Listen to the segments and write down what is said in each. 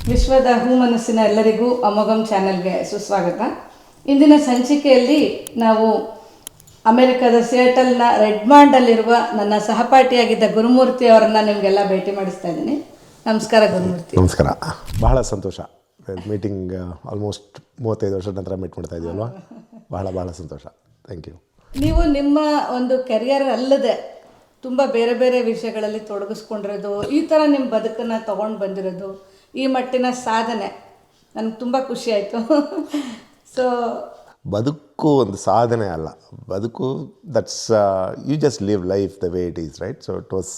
ವಿಶ್ವದ ಹೂಮನಸ್ಸಿನ ಎಲ್ಲರಿಗೂ ಅಮೋಘಂ ಚಾನೆಲ್ಗೆ ಸುಸ್ವಾಗತ. ಇಂದಿನ ಸಂಚಿಕೆಯಲ್ಲಿ ನಾವು ಅಮೆರಿಕದ ಸಿಯಾಟಲ್ನ ರೆಡ್ಮಾಂಡಲ್ಲಿರುವ ನನ್ನ ಸಹಪಾಠಿಯಾಗಿದ್ದ ಗುರುಮೂರ್ತಿ ಅವರನ್ನು ನಿಮಗೆಲ್ಲ ಭೇಟಿ ಮಾಡಿಸ್ತಾ ಇದ್ದೀನಿ. ನಮಸ್ಕಾರ ಗುರುಮೂರ್ತಿ. ನಮಸ್ಕಾರ. ಬಹಳ ಸಂತೋಷ. ಮೀಟಿಂಗ್ ಆಲ್ಮೋಸ್ಟ್ 35 ವರ್ಷದ ನಂತರ ಮೀಟ್ ಮಾಡ್ತಾ ಇದೀವಲ್ವಾ, ಬಹಳ ಸಂತೋಷ. Thank you. ನೀವು ನಿಮ್ಮ ಒಂದು ಕೆರಿಯರ್ ಅಲ್ಲದೆ ತುಂಬ ಬೇರೆ ಬೇರೆ ವಿಷಯಗಳಲ್ಲಿ ತೊಡಗಿಸ್ಕೊಂಡಿರೋದು, ಈ ಥರ ನಿಮ್ಮ ಬದುಕನ್ನು ತೊಗೊಂಡು ಬಂದಿರೋದು, ಈ ಮಟ್ಟಿನ ಸಾಧನೆ ನನಗೆ ತುಂಬ ಖುಷಿ ಆಯಿತು. ಸೊ ಬದುಕು ಒಂದು ಸಾಧನೆ ಅಲ್ಲ, ಬದುಕು that's you just live life the way it is, right? So it was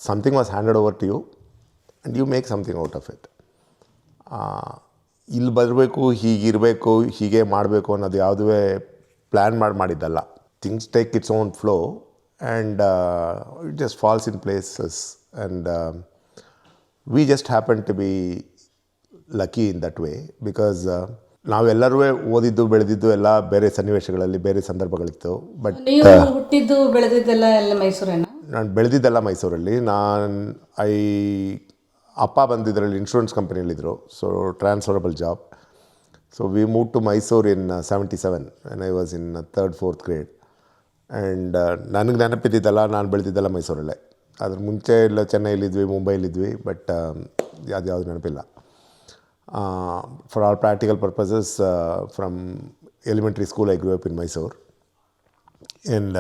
something was handed over to you and you make something out of it. ಇಲ್ಲಿ ಬರಬೇಕು, ಹೀಗಿರಬೇಕು, ಹೀಗೆ ಮಾಡಬೇಕು ಅನ್ನೋದು ಯಾವುದೇ ಪ್ಲ್ಯಾನ್ ಮಾಡಿದ್ದಲ್ಲ. Things take its own flow and it just falls in places and we just happen to be lucky in that way because ನಾವೆಲ್ಲರೂ ಓದಿದ್ದು ಬೆಳೆದಿದ್ದು ಎಲ್ಲ ಬೇರೆ ಸನ್ನಿವೇಶಗಳಲ್ಲಿ, ಬೇರೆ ಸಂದರ್ಭಗಳಿತ್ತು. ಬಟ್ ನೀವು ಹುಟ್ಟಿದ್ದು ಬೆಳೆದಿದ್ದೆಲ್ಲ ಎಲ್ಲ ಮೈಸೂರೇನ? ನಾನು ಬೆಳೆದಿದ್ದೆಲ್ಲ ಮೈಸೂರಲ್ಲಿ. ಅಪ್ಪ ಬಂದಿದ್ದರಲ್ಲಿ ಇನ್ಶೂರೆನ್ಸ್ ಕಂಪನಿಯಲ್ಲಿದ್ದರು, so transferable job. So we move to Mysuru in 77 when I was in 3rd 4th grade and ನನಗೆ ನೆನಪಿದ್ದಿದ್ದಲ್ಲ, ನಾನು ಬೆಳೆದಿದ್ದೆಲ್ಲ ಮೈಸೂರಲ್ಲೇ. ಅದ್ರ ಮುಂಚೆ ಎಲ್ಲ ಚೆನ್ನೈಲಿದ್ವಿ, ಮುಂಬೈಲಿದ್ವಿ, ಬಟ್ ಅದು ಯಾವುದು ನೆನಪಿಲ್ಲ. For all practical purposes from elementary school I grew up in Mysuru and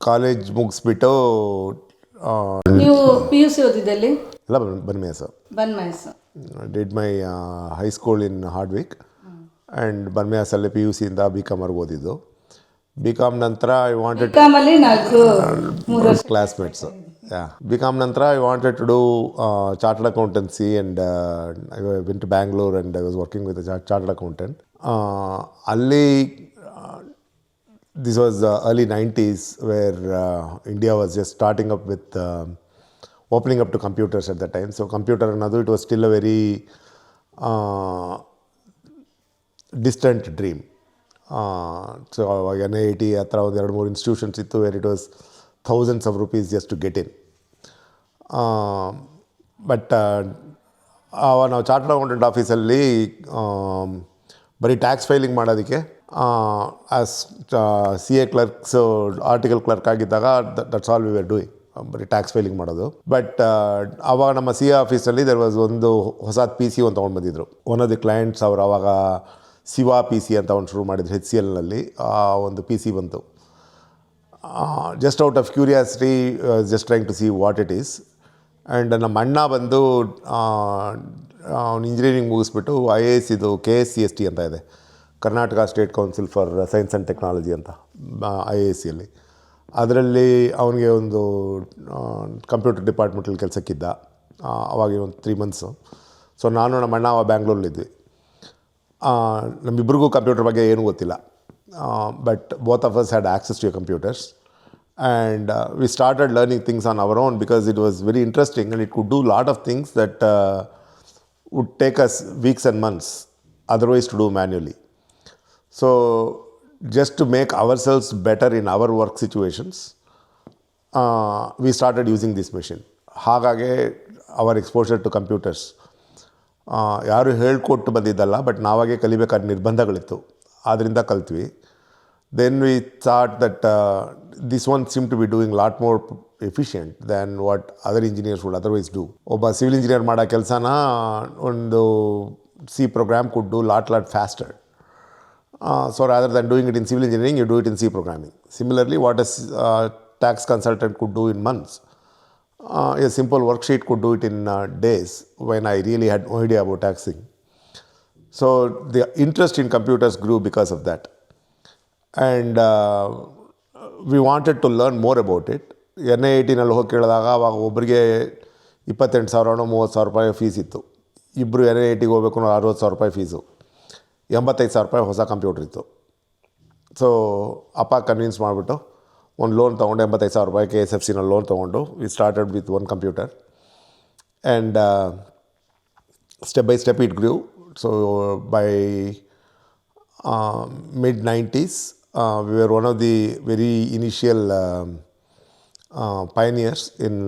college ಮುಗಿಸ್ಬಿಟ್ಟು ನೀವು PUC ಓದಿದ್ದಲ್ಲಿ ಎಲ್ಲ ಬನ್ಮೇಸ did my high school in Hardwick and ಬನ್ಮೇಸಲ್ಲಿ PUCಯಿಂದ BCom ಓದಿದ್ದು. BCom ನಂತರ ಐ ವಾಂಟೆಡ್ ಕ್ಲಾಸ್ಮೇಟ್ಸು. BCom ನಂತರ I wanted to do chartered accountancy and I went to Bangalore and I was working with chartered accountant. ಅಲ್ಲಿ this was early 90s where India was just starting up with opening up to computers at that time. So computer ಅನ್ನೋದು it was still a very distant dream. So ಅವಾಗ NIT ಹತ್ರ ಒಂದು 2-3 institutions ಇತ್ತು where it was thousands of rupees just to get in. But ಆವಾಗ ನಾವು chartered accountant ಆಫೀಸಲ್ಲಿ ಬರೀ tax filing ಮಾಡೋದಕ್ಕೆ as CA clerks, article clerk ಆಗಿದ್ದಾಗ that's all we were doing, ಬರೀ ಟ್ಯಾಕ್ಸ್ ಫೈಲಿಂಗ್ ಮಾಡೋದು. ಬಟ್ ಆವಾಗ ನಮ್ಮ CA ಆಫೀಸಲ್ಲಿ ದೆರ್ ವಾಸ್ ಒಂದು ಹೊಸ PC ಒಂದು ತೊಗೊಂಡು ಬಂದಿದ್ದರು. ಒನ್ ಆಫ್ ದಿ ಕ್ಲೈಂಟ್ಸ್ ಅವರು ಆವಾಗ ಶಿವಾ PC ಅಂತ ಒಂದು ಶುರು ಮಾಡಿದ್ರು HCLನಲ್ಲಿ. ಒಂದು PC ಬಂತು. Just out of curiosity, just trying to see what it is. And ನಮ್ಮ ಅಣ್ಣ ಬಂದು ಅವ್ನು ಇಂಜಿನಿಯರಿಂಗ್ ಮುಗಿಸ್ಬಿಟ್ಟು IAS ಇದು KSCST ಅಂತ ಇದೆ, Karnataka state council for science and technology ಅಂತ, IASCಯಲ್ಲಿ. ಅದರಲ್ಲಿ ಅವನಿಗೆ ಒಂದು ಕಂಪ್ಯೂಟರ್ ಡಿಪಾರ್ಟ್ಮೆಂಟಲ್ಲಿ ಕೆಲಸಕ್ಕಿದ್ದ. ಅವಾಗ ಒಂದು 3 ಮಂತ್ಸು. ಸೊ ನಾನು ನಮ್ಮ ಅಣ್ಣ ಬ್ಯಾಂಗ್ಳೂರಲ್ಲಿದ್ವಿ. ನಮ್ಮಿಬ್ಬರಿಗೂ ಕಂಪ್ಯೂಟರ್ ಬಗ್ಗೆ ಏನೂ ಗೊತ್ತಿಲ್ಲ, but both of us had access to computers and we started learning things on our own because it was very interesting and it could do lot of things that would take us weeks and months otherwise to do manually. So just to make ourselves better in our work situations, we started using this machine. ಹಾಗಾಗಿ our exposure to computers ಯಾರು ಹೇಳ್ಕೊಟ್ಟು ಬಂದಿದ್ದಲ್ಲ, but ನಾವಾಗೆ ಕಲಿಬೇಕಾದ ನಿರ್ಬಂಧಗಳಿತ್ತು, ಆದ್ದರಿಂದ ಕಲ್ತ್ವಿ. Then we thought that this one seem to be doing lot more efficient than what other engineers would otherwise do. ಒಬ್ಬ civil engineer ಮಾಡೋ ಕೆಲಸನ ಒಂದು C program could do lot faster. So rather than doing it in civil engineering, you do it in C programming. Similarly, what a tax consultant could do in months, a simple worksheet could do it in days, when I really had no idea about taxing. So the interest in computers grew because of that. And we wanted to learn more about it. NITನಲ್ಲಿ ಹೋಗಿ ಕೇಳಿದಾಗ ಅವಾಗ ಒಬ್ಬರಿಗೆ 28,000 30,000 ರೂಪಾಯಿ fees ಇತ್ತು. ಇಬ್ಬರು NITಗೆ ಹೋಗ್ಬೇಕು ಅನ್ನೋ 60,000 ರೂಪಾಯಿ ಫೀಸು. 85,000 ರೂಪಾಯಿ ಹೊಸ ಕಂಪ್ಯೂಟರ್ ಇತ್ತು. ಸೊ ಅಪ್ಪ ಕನ್ವಿನ್ಸ್ ಮಾಡಿಬಿಟ್ಟು ಒಂದು ಲೋನ್ ತೊಗೊಂಡು 85,000 ರೂಪಾಯಿ KSFCನಲ್ಲಿ ಲೋನ್ ತೊಗೊಂಡು we started with one computer and step by step it grew. So by mid-90s we were one of the very initial pioneers in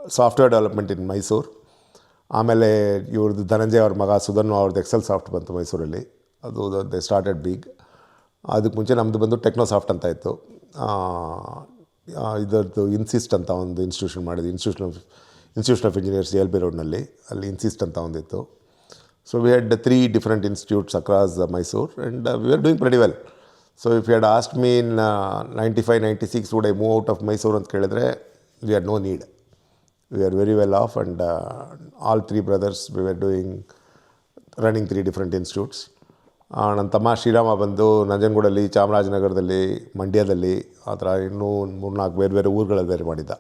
software development in Mysore. ಆಮೇಲೆ ಇವ್ರದ್ದು ಧನಂಜಯ ಅವ್ರ ಮಗ ಸುಧನ್ ಅವ್ರದ್ದು ಎಕ್ಸೆಲ್ ಸಾಫ್ಟ್ ಬಂತು ಮೈಸೂರಲ್ಲಿ. ಅದು ದೇ ಸ್ಟಾರ್ಟೆಡ್ ಬಿಗ್. ಅದಕ್ಕೆ ಮುಂಚೆ ನಮ್ಮದು ಬಂದು ಟೆಕ್ನೋಸಾಫ್ಟ್ ಅಂತ ಇತ್ತು. ಇದರದ್ದು ಇನ್ಸಿಸ್ಟ್ ಅಂತ ಒಂದು ಇನ್ಸ್ಟಿಟ್ಯೂಷನ್ ಮಾಡಿದ್ವಿ, ಇನ್ಸ್ಟಿಟ್ಯೂಷನ್ ಆಫ್ ಇಂಜಿನಿಯರ್ಸ್ LB ರೋಡ್ನಲ್ಲಿ. ಅಲ್ಲಿ ಇನ್ಸಿಸ್ಟ್ ಅಂತ ಒಂದಿತ್ತು. So we had 3 different institutes across Mysuru and we are doing very well. So if you had asked me in 95, 96 would I move out of Mysuru ಅಂತ ಕೇಳಿದ್ರೆ we had no need. We are very well off and all 3 brothers we were running 3 different institutes. ನನ್ನ ತಮ್ಮ ಶ್ರೀರಾಮ ಬಂದು ನಂಜನಗೂಡಲ್ಲಿ, ಚಾಮರಾಜನಗರದಲ್ಲಿ, ಮಂಡ್ಯದಲ್ಲಿ, ಆ ಥರ ಇನ್ನೂ 3-4 ಬೇರೆ ಬೇರೆ ಊರುಗಳಲ್ಲಿ ಬೇರೆ ಮಾಡಿದ್ದ.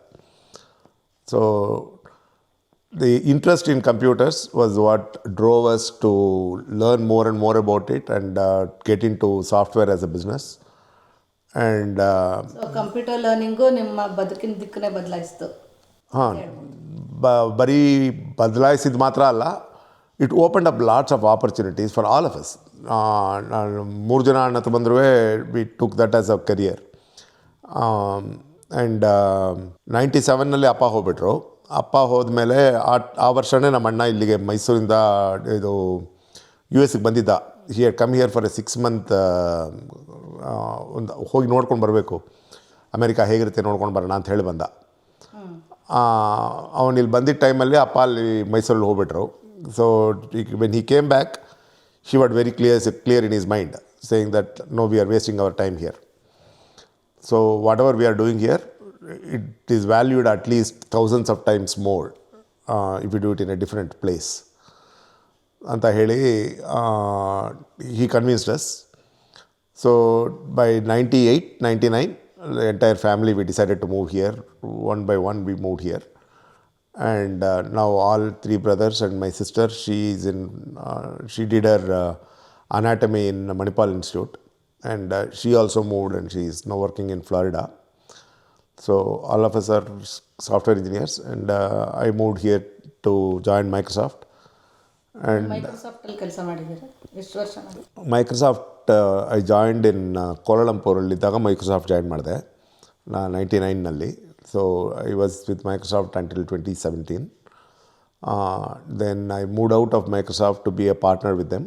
So the interest in computers was what drove us to learn more and more about it and get into software as a business. And computer learning ನಿಮ್ಮ ಬದುಕಿನ ದಿಕ್ಕನ್ನೇ ಬದಲಾಯಿಸ್ತು. ಹಾಂ, ಬರೀ ಬದಲಾಯಿಸಿದ ಮಾತ್ರ ಅಲ್ಲ, it opened up lots of opportunities for all of us. ನಾನು 3 ಜನ ಅಣ್ಣ ಬಂದರೂ we took that as a career. And 97ನಲ್ಲಿ ಅಪ್ಪ ಹೋಗ್ಬಿಟ್ರು. ಅಪ್ಪ ಹೋದ್ಮೇಲೆ ಆ ವರ್ಷವೇ ನಮ್ಮ ಅಣ್ಣ ಇಲ್ಲಿಗೆ ಮೈಸೂರಿಂದ ಇದು US ಬಂದಿದ್ದ. He had come here for A 6 month. ಒಂದು ಹೋಗಿ ನೋಡ್ಕೊಂಡು ಬರಬೇಕು, ಅಮೇರಿಕಾ ಹೇಗಿರುತ್ತೆ ನೋಡ್ಕೊಂಡು ಬರೋಣ ಅಂತ ಹೇಳಿ ಬಂದ. ಅವನು ಇಲ್ಲಿ ಬಂದಿದ್ದ ಟೈಮಲ್ಲಿ ಅಪ್ಪ ಅಲ್ಲಿ ಮೈಸೂರಲ್ಲಿ ಹೋಗ್ಬಿಟ್ರು. So when he came back he what very clear in his mind saying that no we are wasting our time here. So whatever we are doing here it is valued at least thousands of times more if you do it in a different place ಅಂತ ಹೇಳಿ he convinced us. So by 98, 99 the entire family we decided to move here. One by one we moved here, and now all 3 brothers and my sister, she did her anatomy in Manipal Institute, and she also moved and she is now working in Florida. So all of us are software engineers, and I moved here to join Microsoft. And Microsoft ಅಲ್ಲಿ ಕೆಲಸ ಮಾಡಿದ್ದೀರಾ ಎಷ್ಟು ವರ್ಷ? Microsoft I joined in ಕೋಲಾಲಂಪುರಲ್ಲಿದ್ದಾಗ Microsoft join ಮಾಡಿದೆ 99ನಲ್ಲಿ. So I was with Microsoft until 2017. Then I moved out of Microsoft to be a partner with them,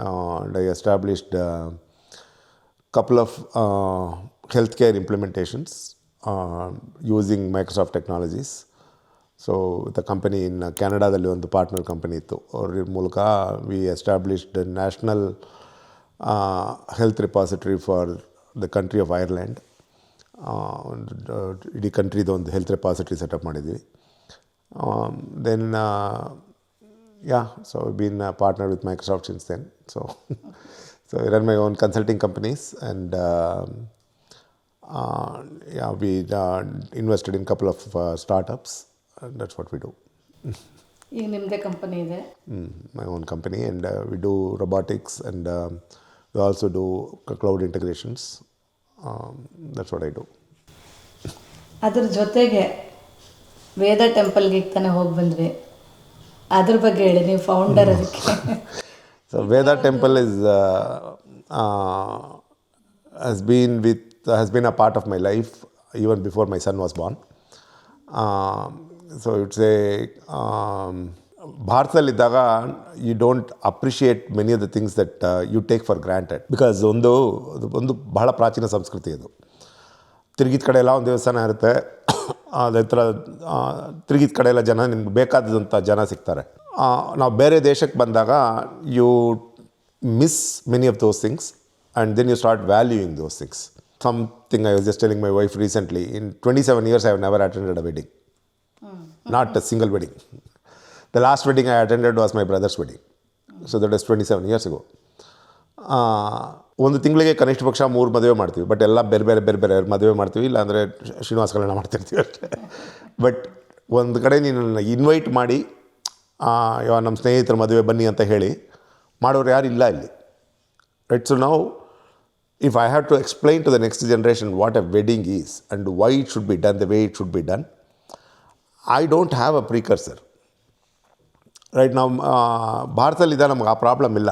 and I established a couple of healthcare implementations using Microsoft technologies. So the company in ಕೆನಡಾದಲ್ಲಿ ಒಂದು partner company ಇತ್ತು. ಅವ್ರ ಮೂಲಕ we established national health repository for the country of Ireland. ಇಡೀ ಕಂಟ್ರಿದು ಒಂದು health repository setup ಮಾಡಿದ್ವಿ. Then so been partner with Microsoft since then. So I run my own consulting companies and we invested in couple of startups. And that's what we do. ಈಗ ನಿಮ್ಮದೇ company ಇದೆ? My own company, and we do robotics, and we also do cloud integrations. That's what I do. ಅದ್ರ ಜೊತೆಗೆ ವೇದ ಟೆಂಪಲ್ಗೆ ಈಗ ತಾನೇ ಹೋಗಿ ಬಂದ್ವಿ, ಅದ್ರ ಬಗ್ಗೆ ಹೇಳಿ. ನೀವು ಫೌಂಡರ್ ಅದಕ್ಕೆ. So Veda Temple has been a part of my life even before my son was born. So it's ಭಾರತದಲ್ಲಿದ್ದಾಗ you don't appreciate many of the things that you take for granted, because ಒಂದು ಬಹಳ ಪ್ರಾಚೀನ ಸಂಸ್ಕೃತಿ ಅದು. ತಿರುಗಿದ ಕಡೆ ಎಲ್ಲ ಒಂದು ದೇವಸ್ಥಾನ ಇರುತ್ತೆ, ಅದೇ ಥರ ತಿರುಗಿದ ಕಡೆ ಎಲ್ಲ ಜನ ನಿಮ್ಗೆ ಬೇಕಾದಂಥ ಜನ ಸಿಗ್ತಾರೆ. ನಾವು ಬೇರೆ ದೇಶಕ್ಕೆ ಬಂದಾಗ you miss many of those things and then you start valuing those things. Something I was just telling my wife recently, in 27 years I have never attended a wedding. Not a single wedding. The last wedding I attended was my brother's wedding. So that was 27 years ago. ಒಂದು ತಿಂಗಳಿಗೆ ಕನಿಷ್ಠ ಪಕ್ಷ 3 ಮದುವೆ ಮಾಡ್ತೀವಿ, but ಎಲ್ಲ ಬೇರೆ ಬೇರೆ ಮದುವೆ ಮಾಡ್ತೀವಿ, ಇಲ್ಲಾಂದರೆ ಶ್ರೀನಿವಾಸ ಕಲ್ಯಾಣ ಮಾಡ್ತಿರ್ತೀವಿ ಅಷ್ಟೇ. ಬಟ್ ಒಂದು ಕಡೆ ನೀನು ಇನ್ವೈಟ್ ಮಾಡಿ ನಮ್ಮ ಸ್ನೇಹಿತರ ಮದುವೆ ಬನ್ನಿ ಅಂತ ಹೇಳಿ ಮಾಡೋರು ಯಾರು ಇಲ್ಲ ಇಲ್ಲಿ. ರೈಟ್. ಸೊ ನಾವು if I have to explain to the next generation what a wedding is and why it should be done the way it should be done, I don't have a precursor. Right now, ಭಾರತದಲ್ಲಿದ್ದ ನಮ್ಗೆ ಆ problem ಇಲ್ಲ.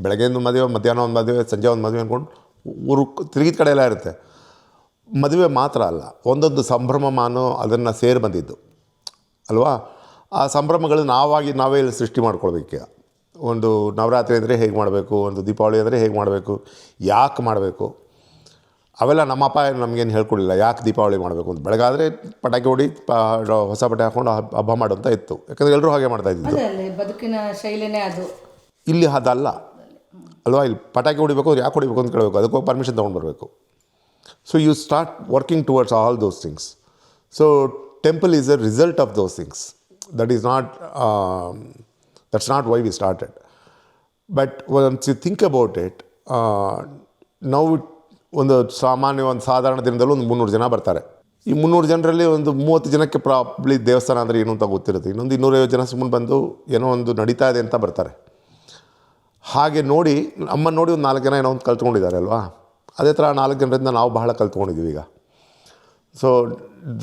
ಬೆಳಗ್ಗೆ ಒಂದು ಮದುವೆ, ಮಧ್ಯಾಹ್ನ ಒಂದು ಮದುವೆ, ಸಂಜೆ ಒಂದು ಮದುವೆ ಅಂದ್ಕೊಂಡು ಊರು ತಿರುಗಿದ ಕಡೆ ಎಲ್ಲ ಇರುತ್ತೆ. ಮದುವೆ ಮಾತ್ರ ಅಲ್ಲ, ಒಂದೊಂದು ಸಂಭ್ರಮ ಅದನ್ನು ಸೇರಿ ಬಂದಿದ್ದು ಅಲ್ವಾ. ಆ ಸಂಭ್ರಮಗಳು ನಾವೇ ಇಲ್ಲಿ ಸೃಷ್ಟಿ ಮಾಡ್ಕೊಳ್ಬೇಕು. ಒಂದು ನವರಾತ್ರಿ ಅಂದರೆ ಹೇಗೆ ಮಾಡಬೇಕು, ಒಂದು ದೀಪಾವಳಿ ಅಂದರೆ ಹೇಗೆ ಮಾಡಬೇಕು, ಯಾಕೆ ಮಾಡಬೇಕು, ಅವೆಲ್ಲ ನಮ್ಮಪ್ಪ ನಮಗೇನು ಹೇಳ್ಕೊಡಿಲ್ಲ. ಯಾಕೆ ದೀಪಾವಳಿ ಮಾಡಬೇಕು ಅಂತ. ಬೆಳಗಾದರೆ ಪಟಾಕಿ ಹೊಡಿ, ಹೊಸ ಬಟ್ಟೆ ಹಾಕ್ಕೊಂಡು ಹಬ್ಬ ಮಾಡೋಂಥ ಇತ್ತು. ಯಾಕಂದರೆ ಎಲ್ಲರೂ ಹಾಗೆ ಮಾಡ್ತಾಯಿದ್ದು. ಅದೇ ಬದುಕಿನ ಶೈಲಿನೇ ಅದು. ಇಲ್ಲಿ ಅದಲ್ಲ ಅಲ್ವಾ. ಇಲ್ಲಿ ಪಟಾಕಿ ಹೊಡಿಬೇಕು, ಯಾಕೆ ಹೊಡಿಬೇಕು ಅಂತ ಕೇಳಬೇಕು, ಅದಕ್ಕೋಗಿ ಪರ್ಮಿಷನ್ ತೊಗೊಂಡು ಬರಬೇಕು. So you start working towards all those things. So temple is a result of those things. That's not why we started. But once you think about it, now ಒಂದು ಸಾಧಾರಣ ದಿನದಲ್ಲೂ ಒಂದು 300 ಜನ ಬರ್ತಾರೆ. ಈ 300 ಜನರಲ್ಲಿ ಒಂದು 30 ಜನಕ್ಕೆ ಪ್ರಾಬ್ಲಿ ದೇವಸ್ಥಾನ ಅಂದರೆ ಏನು ಅಂತ ಗೊತ್ತಿರುತ್ತೆ. ಇನ್ನೊಂದು 250 ಜನ ಸುಮ್ಮನೆ ಬಂದು ಏನೋ ಒಂದು ನಡೀತಾ ಇದೆ ಅಂತ ಬರ್ತಾರೆ. ಹಾಗೆ ನೋಡಿ ನಮ್ಮನ್ನು ನೋಡಿ ಒಂದು 4 ಜನ ಏನೋ ಒಂದು ಕಲ್ತ್ಕೊಂಡಿದ್ದಾರೆ ಅಲ್ವಾ. ಅದೇ ಥರ 4 ಜನರಿಂದ ನಾವು ಬಹಳ ಕಲ್ತ್ಕೊಂಡಿದ್ದೀವಿ ಈಗ. So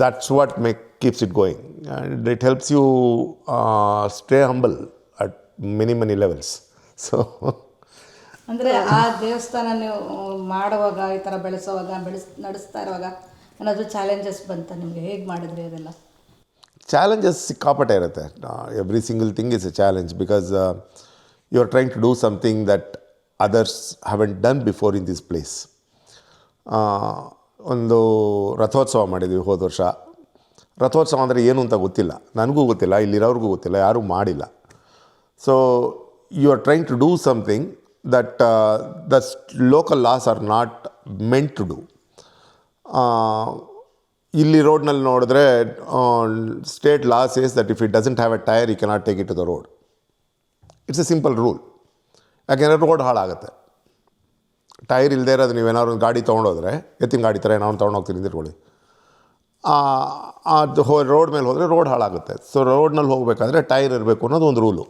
that's what keeps it going, and it helps you stay humble at many levels. So ಅಂದರೆ ಆ ದೇವಸ್ಥಾನ ನೀವು ಮಾಡುವಾಗ, ಈ ಥರ ನಡೆಸ್ತಾ ಇರುವಾಗ ಏನಾದರೂ ಚಾಲೆಂಜಸ್ ಬಂತ ನಿಮಗೆ? ಹೇಗೆ ಮಾಡಿದ್ರಿ ಅದೆಲ್ಲ? ಚಾಲೆಂಜಸ್ ಸಿಕ್ಕಾಪಟ್ಟೆ ಇರುತ್ತೆ. Every single thing is a challenge, because you are trying to do something that others haven't done before in this place. ಒಂದು ರಥೋತ್ಸವ ಮಾಡಿದ್ವಿ ಹೋದ ವರ್ಷ. ರಥೋತ್ಸವ ಅಂದರೆ ಏನು ಅಂತ ಗೊತ್ತಿಲ್ಲ, ನನಗೂ ಗೊತ್ತಿಲ್ಲ, ಇಲ್ಲಿರೋರಿಗೂ ಗೊತ್ತಿಲ್ಲ, ಯಾರೂ ಮಾಡಿಲ್ಲ. So you are trying to do something that the local laws are not meant to do. ಇಲ್ಲಿ ರೋಡ್ನಲ್ಲಿ ನೋಡಿದ್ರೆ state law says that if it doesn't have a tyre you cannot take it to the road. It's a simple rule. ಯಾಕೆಂದರೆ road ಹಾಳಾಗುತ್ತೆ. Tyre ಇಲ್ಲದೇ ಇರೋದು ನೀವೇನಾದ್ರು ಒಂದು ಗಾಡಿ ತೊಗೊಂಡೋದ್ರೆ, ಎತ್ತಿನ ಗಾಡಿ ಥರ ಏನಾದ್ರು ತೊಗೊಂಡೋಗ್ತೀನಿ ತಿಳ್ಕೊಳ್ಳಿ, ಅದು ರೋಡ್ ಮೇಲೆ ಹೋದರೆ ರೋಡ್ ಹಾಳಾಗುತ್ತೆ. ಸೊ ರೋಡ್ನಲ್ಲಿ ಹೋಗಬೇಕಾದ್ರೆ ಟೈರ್ ಇರಬೇಕು ಅನ್ನೋದು ಒಂದು ರೂಲು.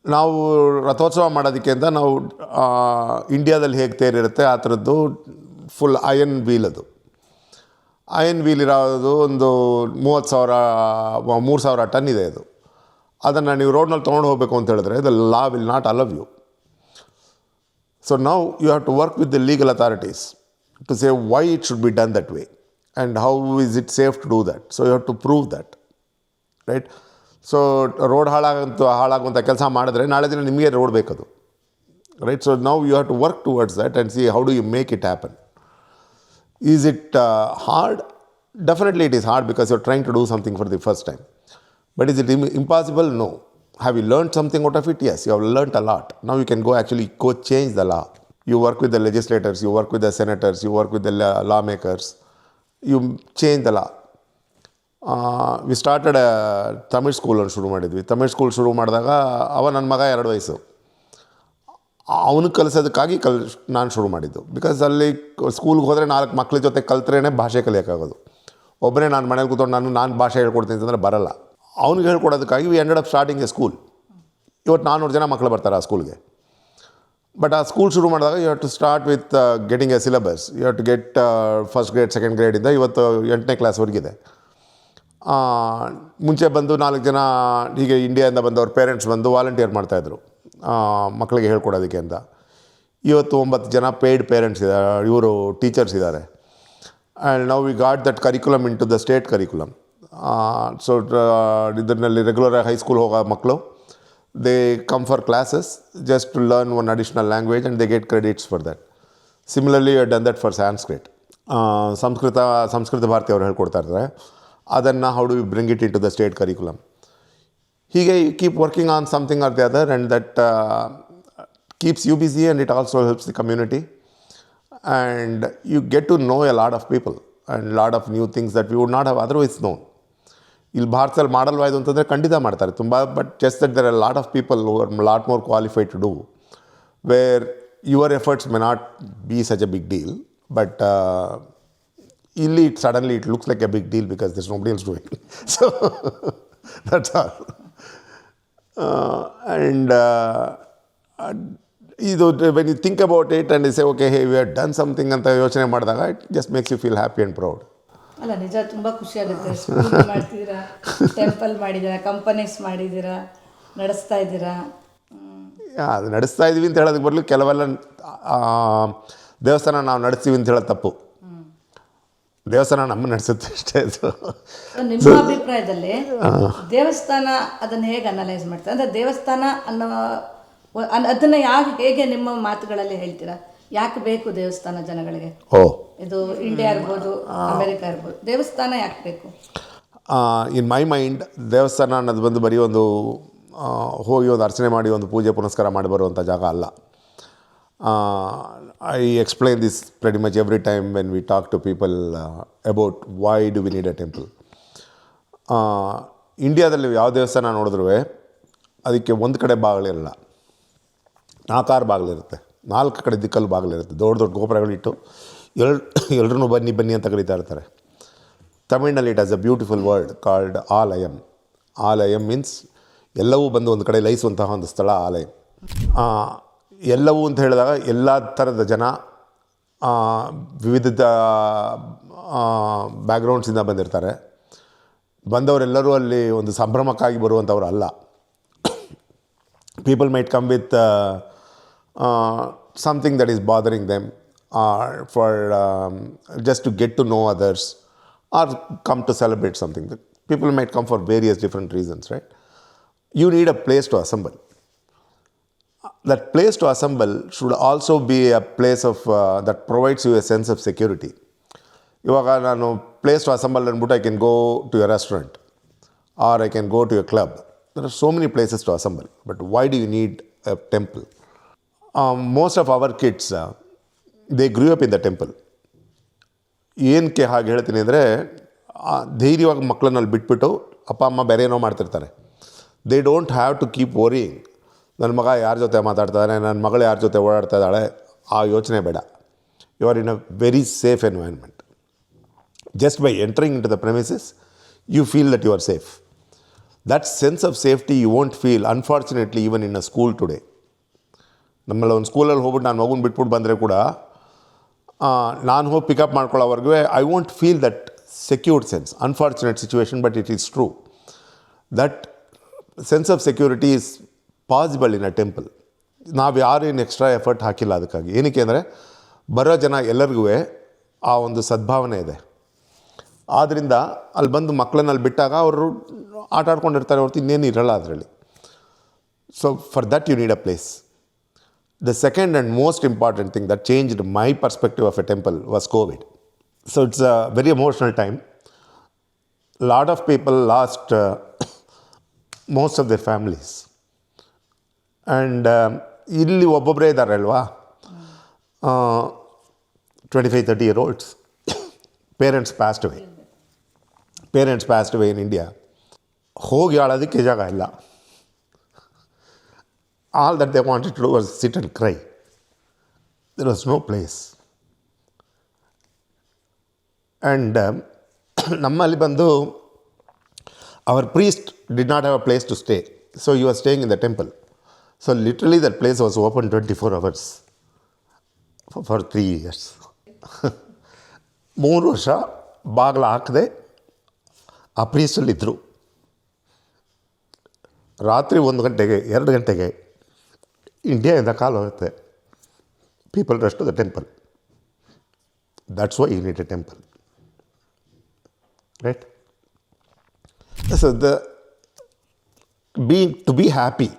ನಾವು ರಥೋತ್ಸವ ಮಾಡೋದಕ್ಕೆ ಅಂತ ನಾವು ಇಂಡಿಯಾದಲ್ಲಿ ಹೇಗೆ ತೇರಿರುತ್ತೆ ಆ ಥರದ್ದು ಫುಲ್ ಅಯನ್ ವೀಲ್. ಅದು ಅಯನ್ ವೀಲ್ ಇರೋದು ಒಂದು 3,000 ಟನ್ ಇದೆ. ಅದನ್ನು ನೀವು ರೋಡ್ನಲ್ಲಿ ತೊಗೊಂಡು ಹೋಗಬೇಕು ಅಂತ ಹೇಳಿದ್ರೆ the law will not allow you. So now you have to work with the legal authorities to say why it should be done that way and how is it safe to do that. So you have to prove that, right? So road ಹಾಳಾಗುವಂಥ ಕೆಲಸ ಮಾಡಿದ್ರೆ ನಾಳೆ ದಿನ ನಿಮಗೆ road ಬೇಕದು, right? So now you have to work towards that and see how do you make it happen. Is it hard? Definitely it is hard, because you're trying to do something for the first time. But is it impossible? No. Have you learned something out of it? Yes, you have learned a lot. Now you can go change the law. You work with the legislators, you work with the senators, you work with the lawmakers. You change the law. We started a Tamil ಸ್ಕೂಲನ್ನು ಶುರು ಮಾಡಿದ್ವಿ. Tamil school ಶುರು ಮಾಡಿದಾಗ ನನ್ನ ಮಗ 2 ವಯಸ್ಸು. ಅವನು ಕಲಿಸೋದಕ್ಕಾಗಿ ನಾನು ಶುರು ಮಾಡಿದ್ದು. ಬಿಕಾಸ್ ಅಲ್ಲಿ ಸ್ಕೂಲ್ಗೆ ಹೋದರೆ 4 ಮಕ್ಳ ಜೊತೆ ಕಲ್ತ್ರೇ ಭಾಷೆ ಕಲಿಯೋಕ್ಕಾಗೋದು. ಒಬ್ಬರೇ ನಾನು ಮನೇಲಿ ಕೂತ್ಕೊಂಡು ನಾನು ಭಾಷೆ ಹೇಳ್ಕೊಡ್ತೀನಿ ಅಂತಂದರೆ ಬರಲ್ಲ. ಅವ್ನಿಗೆ ಹೇಳ್ಕೊಡೋದಕ್ಕಾಗಿ we ended up starting a school. ಇವತ್ತು 400 ಜನ ಮಕ್ಕಳು ಬರ್ತಾರೆ ಆ ಸ್ಕೂಲ್ಗೆ. ಬಟ್ ಆ ಸ್ಕೂಲ್ ಶುರು ಮಾಡಿದಾಗ you have to start with getting a syllabus. You have to get first grade, second ಗ್ರೇಡಿಂದ ಇವತ್ತು 8ನೇ ಕ್ಲಾಸ್ವರೆಗಿದೆ. ಮುಂಚೆ ಬಂದು 4 ಜನ ಹೀಗೆ ಇಂಡಿಯಾದಿಂದ ಬಂದವ್ರ ಪೇರೆಂಟ್ಸ್ ಬಂದು ವಾಲಂಟಿಯರ್ ಮಾಡ್ತಾಯಿದ್ರು ಮಕ್ಕಳಿಗೆ ಹೇಳ್ಕೊಡೋದಕ್ಕೆ ಅಂತ. ಇವತ್ತು 9 ಜನ ಪೇಯ್ಡ್ ಪೇರೆಂಟ್ಸ್ ಇದ್ದಾರೆ, ಇವರು ಟೀಚರ್ಸ್ ಇದ್ದಾರೆ. And now we got that curriculum into the state curriculum. So ಇದರಲ್ಲಿ ರೆಗ್ಯುಲರಾಗಿ ಹೈಸ್ಕೂಲ್ ಹೋಗೋ ಮಕ್ಕಳು, they come for classes just to learn one additional language and they get credits for that. Similarly, you have done that for Sanskrit. Sanskrit Bharati ಅವರು ಹೇಳ್ಕೊಡ್ತಾ ಇರ್ತಾರೆ. ಅದನ್ನು how do you bring it into the state curriculum? ಹೀಗೆ you keep working on something or the other, and that keeps you busy, and it also helps the community, and you get to know a lot of people and a lot of new things that we would not have otherwise known. ಇಲ್ಲಿ ಭಾರತದಲ್ಲಿ ಮಾಡಲ್ವಾ ಇದು ಅಂತಂದರೆ ಖಂಡಿತ ಮಾಡ್ತಾರೆ ತುಂಬ. But just that there are lot of people who are lot more qualified to do, where your efforts may not be such a big deal. But ಇಲ್ಲಿ suddenly it looks like a big deal because this nobody else doing. So that's all. And ಇದು when you think about it and you say okay hey we have done something ಅಂತ ಯೋಚನೆ ಮಾಡಿದಾಗ it just makes you feel happy and proud. ಅಲ್ಲ, ನಿಜ ತುಂಬ ಖುಷಿ ಆಗುತ್ತೆ. School ಮಾಡ್ತಿದ್ದೀರಾ, ಟೆಂಪಲ್ ಮಾಡಿದ್ದೀರಾ, ಕಂಪನೀಸ್ ಮಾಡಿದ್ದೀರಾ, ನಡೆಸ್ತಾ ಇದ್ದೀರಾ. ಅದು ನಡೆಸ್ತಾ ಇದ್ದೀವಿ ಅಂತ ಹೇಳೋದಕ್ಕೆ ಬರಲಿ, ಕೆಲವೆಲ್ಲ ದೇವಸ್ಥಾನ ನಾವು ನಡೆಸ್ತೀವಿ ಅಂತ ಹೇಳೋದು ತಪ್ಪು. ದೇವಸ್ಥಾನ ನಮ್ಮ ನಡೆಸುತ್ತೆ ಅಷ್ಟೇ ಅದು. So, ನಿಮ್ಮ ಅಭಿಪ್ರಾಯದಲ್ಲಿ ದೇವಸ್ಥಾನ ಅದನ್ನು ಹೇಗೆ ಅನಲೈಸ್ ಮಾಡ್ತಾರೆ? ಅಂದರೆ ದೇವಸ್ಥಾನ ಅನ್ನೋ ಅದನ್ನು ಹೇಗೆ ನಿಮ್ಮ ಮಾತುಗಳಲ್ಲಿ ಹೇಳ್ತೀರಾ? ಯಾಕೆ ಬೇಕು ದೇವಸ್ಥಾನ ಜನಗಳಿಗೆ? ಓ, ಇದು ಇಂಡಿಯಾ ಇರ್ಬೋದು, ಅಮೆರಿಕ ಇರ್ಬೋದು, ದೇವಸ್ಥಾನ ಯಾಕೆ ಬೇಕು? ಇನ್ ಮೈ ಮೈಂಡ್ ದೇವಸ್ಥಾನ ಅನ್ನೋದು ಬಂದು ಬರೀ ಒಂದು ಹೋಗಿ ಒಂದು ಅರ್ಚನೆ ಮಾಡಿ ಒಂದು ಪೂಜೆ ಪುನಸ್ಕಾರ ಮಾಡಿ ಬರುವಂಥ ಜಾಗ ಅಲ್ಲ. I explain this pretty much every time when we talk to people about why do we need a temple. ಇಂಡಿಯಾದಲ್ಲಿ ಯಾವ ದೇವಸ್ಥಾನ ನೋಡಿದ್ರೂ ಅದಕ್ಕೆ ಒಂದು ಕಡೆ ಬಾಗಿಲಿರಲ್ಲ, 4-6 ಬಾಗಿಲಿರುತ್ತೆ, 4 ಕಡೆ ದಿಕ್ಕಲ್ಲಿ ಬಾಗಿಲಿರುತ್ತೆ, ದೊಡ್ಡ ದೊಡ್ಡ ಗೋಪುರಗಳಿಟ್ಟು ಎಲ್ಲರೂ ಬನ್ನಿ ಬನ್ನಿ ಅಂತ ಕರೀತಾ ಇರ್ತಾರೆ. ತಮಿಳ್ನಲ್ಲಿ it has a beautiful word called ಆಲಯಂ. ಆಲಯಂ ಮೀನ್ಸ್ ಎಲ್ಲವೂ ಬಂದು ಒಂದು ಕಡೆ ಲಯಿಸುವಂತಹ ಒಂದು ಸ್ಥಳ ಆಲಯಂ. ಎಲ್ಲವೂ ಅಂತ ಹೇಳಿದಾಗ ಎಲ್ಲ ಥರದ ಜನ ವಿವಿಧ ಬ್ಯಾಕ್ಗ್ರೌಂಡ್ಸಿಂದ ಬಂದಿರ್ತಾರೆ. ಬಂದವರೆಲ್ಲರೂ ಅಲ್ಲಿ ಒಂದು ಸಂಭ್ರಮಕ್ಕಾಗಿ ಬರುವಂಥವ್ರು ಅಲ್ಲ. People mite come with something that is bothering them, or for just to get to know others, or come to celebrate something. People might come for various different reasons, right? You need a place to assemble. That place to assemble should also be a place of that provides you a sense of security. ಇವಾಗ ನಾನು place to assemble ಅಂದ್ಬಿಟ್ಟು I can go to a restaurant or I can go to a club. There are so many places to assemble, but why do you need a temple? Most of our kids they grew up in the temple. ಏನಕ್ಕೆ ಹಾಗೆ ಹೇಳ್ತೀನಿ ಅಂದರೆ, ಧೈರ್ಯವಾಗಿ ಮಕ್ಕಳನ್ನಲ್ಲಿ ಬಿಟ್ಬಿಟ್ಟು ಅಪ್ಪ ಅಮ್ಮ ಬೇರೆ ಏನೋ ಮಾಡ್ತಿರ್ತಾರೆ. They don't have to keep worrying, ನನ್ನ ಮಗ ಯಾರ ಜೊತೆ ಮಾತಾಡ್ತಾನೆ, ನನ್ನ ಮಗಳು ಯಾರ ಜೊತೆ ಓಡಾಡ್ತಾ ಇದ್ದಾಳೆ, ಆ ಯೋಚನೆ ಬೇಡ. You are in a very safe environment. Just by entering into the premises you feel that you are safe. That sense of safety you won't feel unfortunately even in a school today. ನಮ್ಮಲ್ಲಿ ಒಂದು ಸ್ಕೂಲಲ್ಲಿ ಹೋಗ್ಬಿಟ್ಟು ನಾನು ಮಗುನ ಬಿಟ್ಬಿಟ್ಟು ಬಂದರೆ ಕೂಡ ನಾನು ಹೋಗಿ ಪಿಕಪ್ ಮಾಡ್ಕೊಳ್ಳೋವರೆಗೂ I won't feel that secured sense. Unfortunate situation, but it is true. That sense of security is possible in a temple. ನಾವು ಯಾರು ಏನು ಎಕ್ಸ್ಟ್ರಾ ಎಫರ್ಟ್ ಹಾಕಿಲ್ಲ ಅದಕ್ಕಾಗಿ. ಏನಕ್ಕೆ ಅಂದರೆ ಬರೋ ಜನ ಎಲ್ಲರಿಗೂ ಆ ಒಂದು ಸದ್ಭಾವನೆ ಇದೆ. ಆದ್ದರಿಂದ ಅಲ್ಲಿ ಬಂದು ಮಕ್ಕಳನ್ನಲ್ಲಿ ಬಿಟ್ಟಾಗ ಅವರು ಆಟ ಆಡ್ಕೊಂಡಿರ್ತಾರೆ ಹೊರತು ಇನ್ನೇನು ಇರಲ್ಲ ಅದರಲ್ಲಿ. So for that you need a place. The second and most important thing that changed my perspective of a temple was COVID. So it's a very emotional time. A lot of people lost most of their families. And ಇಲ್ಲಿ ಒಬ್ಬೊಬ್ಬರೇ ಇದ್ದಾರೆ ಅಲ್ವಾ, 25-30-year-olds. Parents passed away. Parents passed away in India. ಹೋಗಿ ಆಳೋದಕ್ಕೆ ಜಾಗ ಇಲ್ಲ. All that they wanted to do was sit and cry. There was no place. And ನಮ್ಮಲ್ಲಿ ಬಂದು our priest did not have a place to stay. So he was staying in the temple. So literally that place was open 24 hours for 3 years. 3 ವರ್ಷ ಬಾಗಿಲು ಹಾಕದೆ ಆ ಪ್ರೀಸ್ಟಲ್ಲಿದ್ದರು. ರಾತ್ರಿ 1 ಗಂಟೆಗೆ 2 ಗಂಟೆಗೆ ಇಂಡಿಯಾದಿಂದ ಕಾಲ್ ಹೋಗುತ್ತೆ. People rush to the temple. That's why you need a temple, right? So to be happy,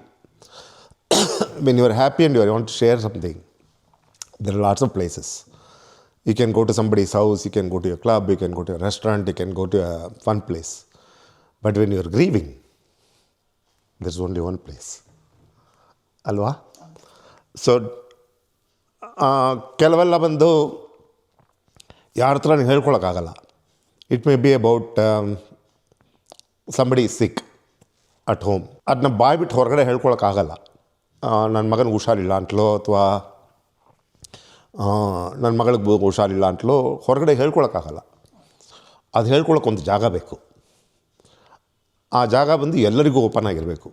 when you are happy and you want to share something, there are lots of places. You can go to somebody's house, you can go to a club, you can go to a restaurant, you can go to a fun place. But when you are grieving, there's only one place. ಅಲ್ವಾ? ಸೊ ಕೆಲವೆಲ್ಲ ಬಂದು ಯಾರ ಹತ್ರ ನೀವು ಹೇಳ್ಕೊಳಕ್ಕಾಗಲ್ಲ. It may be about somebody sick at home. ಅದನ್ನ ಬಾಯ್ಬಿಟ್ಟು ಹೊರಗಡೆ ಹೇಳ್ಕೊಳಕ್ಕಾಗಲ್ಲ. ನನ್ನ ಮಗನಿಗೆ ಹುಷಾರಿಲ್ಲ ಅಂತಲೋ ಅಥವಾ ನನ್ನ ಮಗಳಿಗೆ ಹುಷಾರಿಲ್ಲ ಅಂತಲೋ ಹೊರಗಡೆ ಹೇಳ್ಕೊಳಕ್ಕಾಗಲ್ಲ. ಅದು ಹೇಳ್ಕೊಳಕ್ಕೆ ಒಂದು ಜಾಗ ಬೇಕು. ಆ ಜಾಗ ಬಂದು ಎಲ್ಲರಿಗೂ ಓಪನ್ ಆಗಿರಬೇಕು.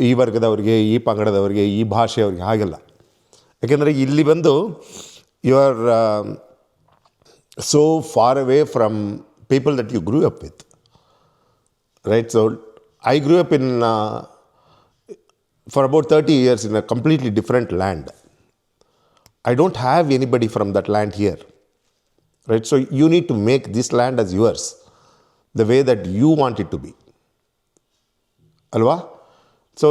ಈ ವರ್ಗದವ್ರಿಗೆ, ಈ ಪಂಗಡದವ್ರಿಗೆ, ಈ ಭಾಷೆಯವ್ರಿಗೆ ಹಾಗೆಲ್ಲ. ಯಾಕೆಂದರೆ ಇಲ್ಲಿ ಬಂದು you are so far away from people that you grew up with, right? So I grew up in far about 30 years in a completely different land. I don't have anybody from that land here. right? So you need to make this land as yours the way that you want it to be. Alva? So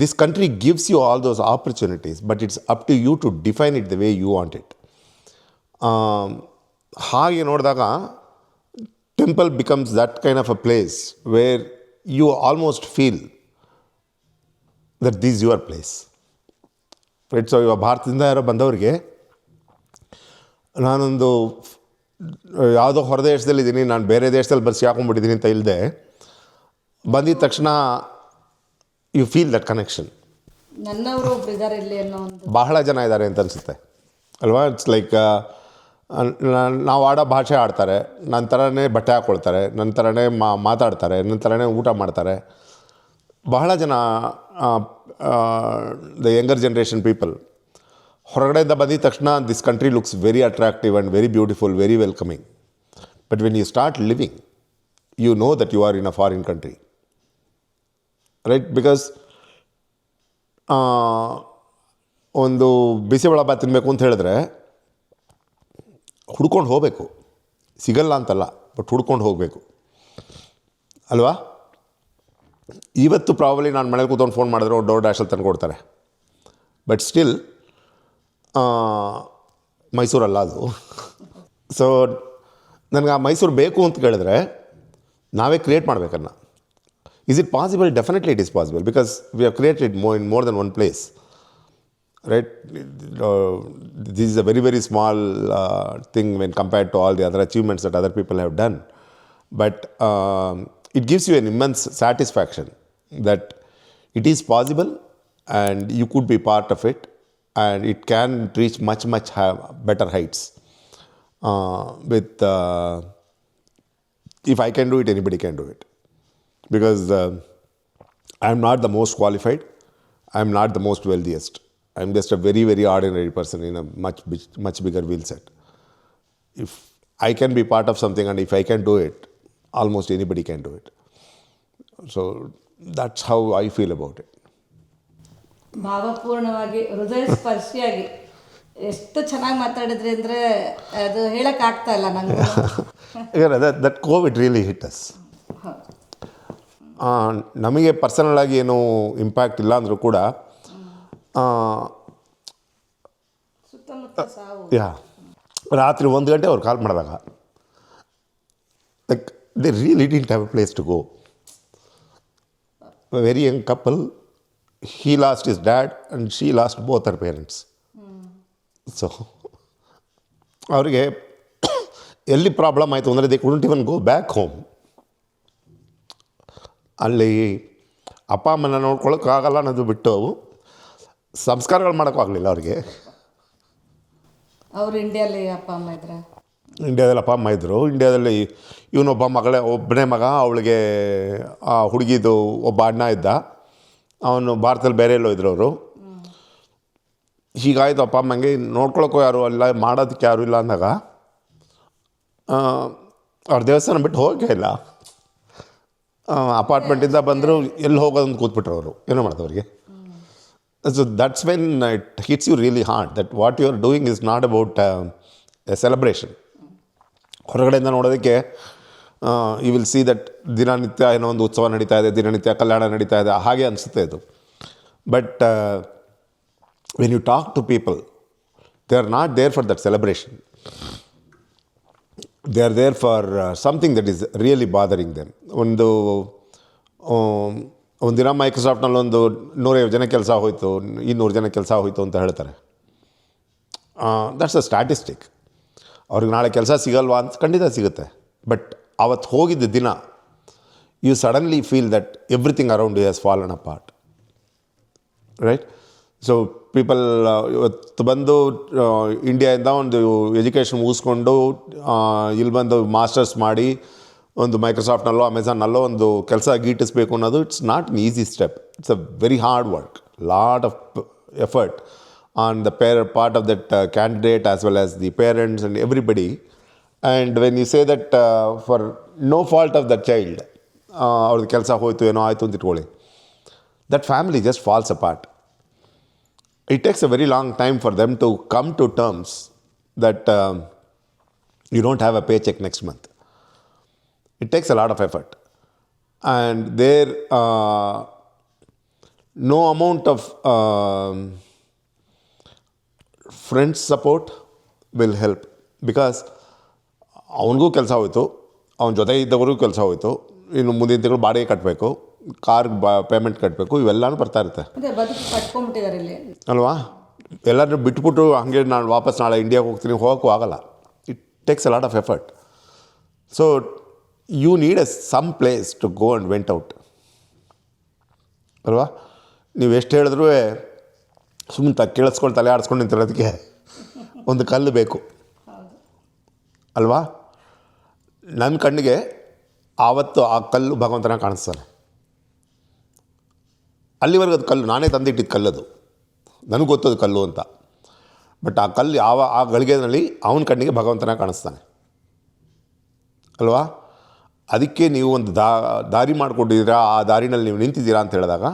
this country gives you all those opportunities, but it's up to you to define it the way you want it. ಹಾಗೆ ನೋಡಿದಾಗ temple becomes that kind of a place where you almost feel that this your place, right? So ಇವಾಗ ಭಾರತದಿಂದ ಯಾರೋ ಬಂದವರಿಗೆ ನಾನೊಂದು ಯಾವುದೋ ಹೊರ ದೇಶದಲ್ಲಿದ್ದೀನಿ, ನಾನು ಬೇರೆ ದೇಶದಲ್ಲಿ ಬಸ್ ಹಾಕೊಂಡ್ಬಿಟ್ಟಿದ್ದೀನಿ ಅಂತ ಇಲ್ಲದೆ ಬಂದಿದ್ದ ತಕ್ಷಣ ಯು ಫೀಲ್ ದಟ್ ಕನೆಕ್ಷನ್. ನನ್ನವರು ಒಬ್ರು ಇದ್ದಾರೆ ಇಲ್ಲಿ ಅನ್ನೋ ಒಂದು ಬಹಳ ಜನ ಇದ್ದಾರೆ ಅಂತ ಅನಿಸುತ್ತೆ ಅಲ್ವಾ? ಇಟ್ಸ್ ಲೈಕ್ ನಾವು ಆಡೋ ಭಾಷೆ ಆಡ್ತಾರೆ, ನನ್ನ ಥರನೇ ಬಟ್ಟೆ ಹಾಕ್ಕೊಳ್ತಾರೆ, ನನ್ನ ಥರನೇ ಮಾತಾಡ್ತಾರೆ, ನನ್ನ ಥರನೇ ಊಟ ಮಾಡ್ತಾರೆ. ಬಹಳ ಜನ ದ ಯಂಗರ್ ಜನ್ರೇಷನ್ ಪೀಪಲ್ ಹೊರಗಡೆಯಿಂದ ಬಂದಿದ್ದ ತಕ್ಷಣ this country looks very attractive and very beautiful, very welcoming. But when you start living you know that you are in a foreign country, right? Because ಒಂದು ಬಿಸಿಬೇಳೆಬಾತ್ ತಿನ್ನಬೇಕು ಅಂತ ಹೇಳಿದ್ರೆ ಹುಡ್ಕೊಂಡು ಹೋಗಬೇಕು, ಸಿಗಲ್ಲ ಅಂತಲ್ಲ, ಬಟ್ ಹುಡ್ಕೊಂಡು ಹೋಗಬೇಕು ಅಲ್ವಾ? ಇವತ್ತು ಪ್ರಾಬಲಿ ನಾನು ಮನೇಲಿ ಕೂತ್ಕೊಂಡು ಫೋನ್ ಮಾಡಿದ್ರೆ ಅವ್ರು ಡೋರ್ ಡ್ಯಾಶಲ್ಲಿ ತಂದು ಕೊಡ್ತಾರೆ. ಬಟ್ ಸ್ಟಿಲ್ ಮೈಸೂರಲ್ಲ ಅದು. ಸೊ ನನಗೆ ಆ ಮೈಸೂರು ಬೇಕು ಅಂತ ಕೇಳಿದ್ರೆ ನಾವೇ create ಮಾಡಬೇಕನ್ನ. Is it possible? Definitely it is possible, because we have created in more than one place, right? This is a very, very small thing when compared to all the other achievements that other people have done. But it gives you an immense satisfaction that it is possible and you could be part of it, and it can reach much, much better heights. If I can do it, anybody can do it. Because I'm not the most qualified, I'm not the most wealthiest. I'm just a very, very ordinary person in a much bigger wheel set. If I can be part of something and if I can do it, almost anybody can do it. So that's how I feel about it. ಭಾವಪೂರ್ಣವಾಗಿ ಹೃದಯ ಸ್ಪರ್ಶಿಯಾಗಿ ಎಷ್ಟು ಚೆನ್ನಾಗಿ ಮಾತಾಡಿದ್ರಿ ಅಂದರೆ ಅದು ಹೇಳೋಕ್ಕಾಗ್ತಾ ಇಲ್ಲ ನನಗೆ. that COVID really hit us. ನಮಗೆ ಪರ್ಸನಲಾಗಿ ಏನೂ ಇಂಪ್ಯಾಕ್ಟ್ ಇಲ್ಲ ಅಂದರೂ ಕೂಡ ಸುತ್ತಮುತ್ತ ಸಾವು. ರಾತ್ರಿ 1 ಗಂಟೆ ಅವ್ರು ಕಾಲ್ ಮಾಡಿದಾಗ like they really didn't have a place to go. Very young couple, he lost his dad and she lost both her parents. So ಅವರಿಗೆ ಎಲ್ಲಿ ಪ್ರಾಬ್ಲಮ್ ಆಯಿತು ಅಂದರೆ they couldn't even go back home. ಅಲ್ಲಿ ಅಪ್ಪ ಅಮ್ಮನ ನೋಡ್ಕೊಳ್ಳೋಕ್ಕಾಗಲ್ಲ ಅನ್ನೋದು ಬಿಟ್ಟು ಸಂಸ್ಕಾರಗಳು ಮಾಡೋಕ್ಕಾಗಲಿಲ್ಲ ಅವ್ರಿಗೆ. ಅವರು ಇಂಡಿಯಾದಲ್ಲಿ ಅಪ್ಪ ಅಮ್ಮ ಇದ್ರೆ, ಇಂಡಿಯಾದಲ್ಲಿ ಅಪ್ಪ ಅಮ್ಮ ಇದ್ದರು. ಇಂಡಿಯಾದಲ್ಲಿ ಒಬ್ಬನೇ ಮಗ, ಅವಳಿಗೆ ಆ ಹುಡುಗಿದು ಒಬ್ಬ ಅಣ್ಣ ಇದ್ದ, ಅವನು ಭಾರತದಲ್ಲಿ ಬೇರೆ ಎಲ್ಲೋ ಇದ್ರು ಅವರು. ಹೀಗಾಯಿತು, ಅಪ್ಪ ಅಮ್ಮಂಗೆ ನೋಡ್ಕೊಳಕ್ಕೂ ಯಾರು ಇಲ್ಲ, ಮಾಡೋದಕ್ಕೆ ಯಾರೂ ಇಲ್ಲ ಅಂದಾಗ ಅವ್ರ ದೇವಸ್ಥಾನ ಬಿಟ್ಟು ಹೋಗೇ ಇಲ್ಲ. ಅಪಾರ್ಟ್ಮೆಂಟಿಂದ ಬಂದರು, ಎಲ್ಲಿ ಹೋಗೋದಂತ ಕೂತ್ಬಿಟ್ರು ಅವರು, ಏನೋ ಮಾಡ್ದವ್ರಿಗೆ. So that's when it hits you really hard that what you are doing is not about a celebration. ಹೊರಗಡೆಯಿಂದ ನೋಡೋದಕ್ಕೆ ಯು ವಿಲ್ ಸಿ ದಟ್ ದಿನನಿತ್ಯ ಏನೋ ಒಂದು ಉತ್ಸವ ನಡೀತಾ ಇದೆ, ದಿನನಿತ್ಯ ಕಲ್ಯಾಣ ನಡೀತಾ ಇದೆ, ಹಾಗೆ ಅನಿಸುತ್ತೆ ಇದು. But when you talk to people, they are not there for that celebration. They are there for something that is really bothering them. ಒಂದಿನ ಮೈಕ್ರೋಸಾಫ್ಟ್ನಲ್ಲಿ 150 ಜನ ಕೆಲಸ ಹೋಯಿತು, 200 ಜನ ಕೆಲಸ ಹೋಯಿತು ಅಂತ ಹೇಳ್ತಾರೆ. That's a statistic. ಅವ್ರಿಗೆ ನಾಳೆ ಕೆಲಸ ಸಿಗಲ್ವಾ ಅಂತ ಖಂಡಿತ ಸಿಗುತ್ತೆ. ಬಟ್ ಅವತ್ತು ಹೋಗಿದ್ದ ದಿನ you suddenly feel that everything around you has fallen apart, right? So people ಇವತ್ತು ಬಂದು ಇಂಡಿಯಾದಿಂದ ಒಂದು ಎಜುಕೇಷನ್ ಮುಗಿಸ್ಕೊಂಡು ಇಲ್ಲಿ ಬಂದು ಮಾಸ್ಟರ್ಸ್ ಮಾಡಿ ಒಂದು ಮೈಕ್ರೋಸಾಫ್ಟ್ನಲ್ಲೋ ಅಮೆಝಾನ್ನಲ್ಲೋ ಒಂದು ಕೆಲಸ ಗೀಟಿಸ್ಬೇಕು ಅನ್ನೋದು it's not an easy step. It's a very hard work, lot of effort on the part of that candidate as well as the parents and everybody. And when you say that for no fault of that child, ಅವ್ರದ್ದು ಕೆಲಸ ಹೋಯಿತು ಏನೋ ಆಯಿತು ಅಂತ ಇಟ್ಕೊಳ್ಳಿ, that family just falls apart. It takes a very long time for them to come to terms that you don't have a paycheck next month. It takes a lot of effort. And there, no amount of friends support will help, because ಅವನಿಗೂ ಕೆಲಸ ಹೋಯಿತು, ಅವನ ಜೊತೆ ಇದ್ದವ್ರಿಗೂ ಕೆಲಸ ಹೋಯಿತು, ಇನ್ನು ಮುಂದಿನ ತಿಂಗಳು ಬಾಡಿಗೆ ಕಟ್ಟಬೇಕು, ಕಾರ್ ಪೇಮೆಂಟ್ ಕಟ್ಟಬೇಕು, ಇವೆಲ್ಲನೂ ಬರ್ತಾ ಇರುತ್ತೆ ಅದೇ ಬದುಕು ಕಟ್ಕೊಂಡ್ಬಿಟ್ಟಿದ್ದಾರೆ ಇಲ್ಲಿ ಅಲ್ವಾ. ಎಲ್ಲರೂ ಬಿಟ್ಬಿಟ್ಟು ಹಾಗೆ ನಾನು ವಾಪಸ್ ನಾಳೆ ಇಂಡಿಯಾಗೆ ಹೋಗ್ತೀನಿ, ಹೋಗೋಕ್ಕೂ ಆಗಲ್ಲ. It takes a lot of effort. So you need some place to go and vent out ಅಲ್ವಾ. ನೀವು ಎಷ್ಟು ಹೇಳಿದ್ರೂ ಸುಮ್ಮನೆ ಕೇಳಿಸ್ಕೊಂಡು ತಲೆ ಆಡಿಸ್ಕೊಂಡು ನಿಂತಿರೋದಕ್ಕೆ ಒಂದು ಕಲ್ಲು ಬೇಕು ಅಲ್ವಾ. ನನ್ನ ಕಣ್ಣಿಗೆ ಆವತ್ತು ಆ ಕಲ್ಲು ಭಗವಂತನ ಕಾಣಿಸ್ತಾನೆ. ಅಲ್ಲಿವರೆಗೆ ಅದು ಕಲ್ಲು ನಾನೇ ತಂದಿಟ್ಟಿದ್ದು ಕಲ್ಲದು, ನನಗೆ ಗೊತ್ತದು ಕಲ್ಲು ಅಂತ. ಬಟ್ ಆ ಕಲ್ಲು ಆ ಗಳಿಗೆನಲ್ಲಿ ಅವನ ಕಣ್ಣಿಗೆ ಭಗವಂತನ ಕಾಣಿಸ್ತಾನೆ ಅಲ್ವಾ. ಅದಕ್ಕೆ ನೀವು ಒಂದು ದಾರಿ ಮಾಡಿಕೊಂಡಿದ್ದೀರಾ, ಆ ದಾರಿನಲ್ಲಿ ನೀವು ನಿಂತಿದ್ದೀರಾ ಅಂತ ಹೇಳಿದಾಗ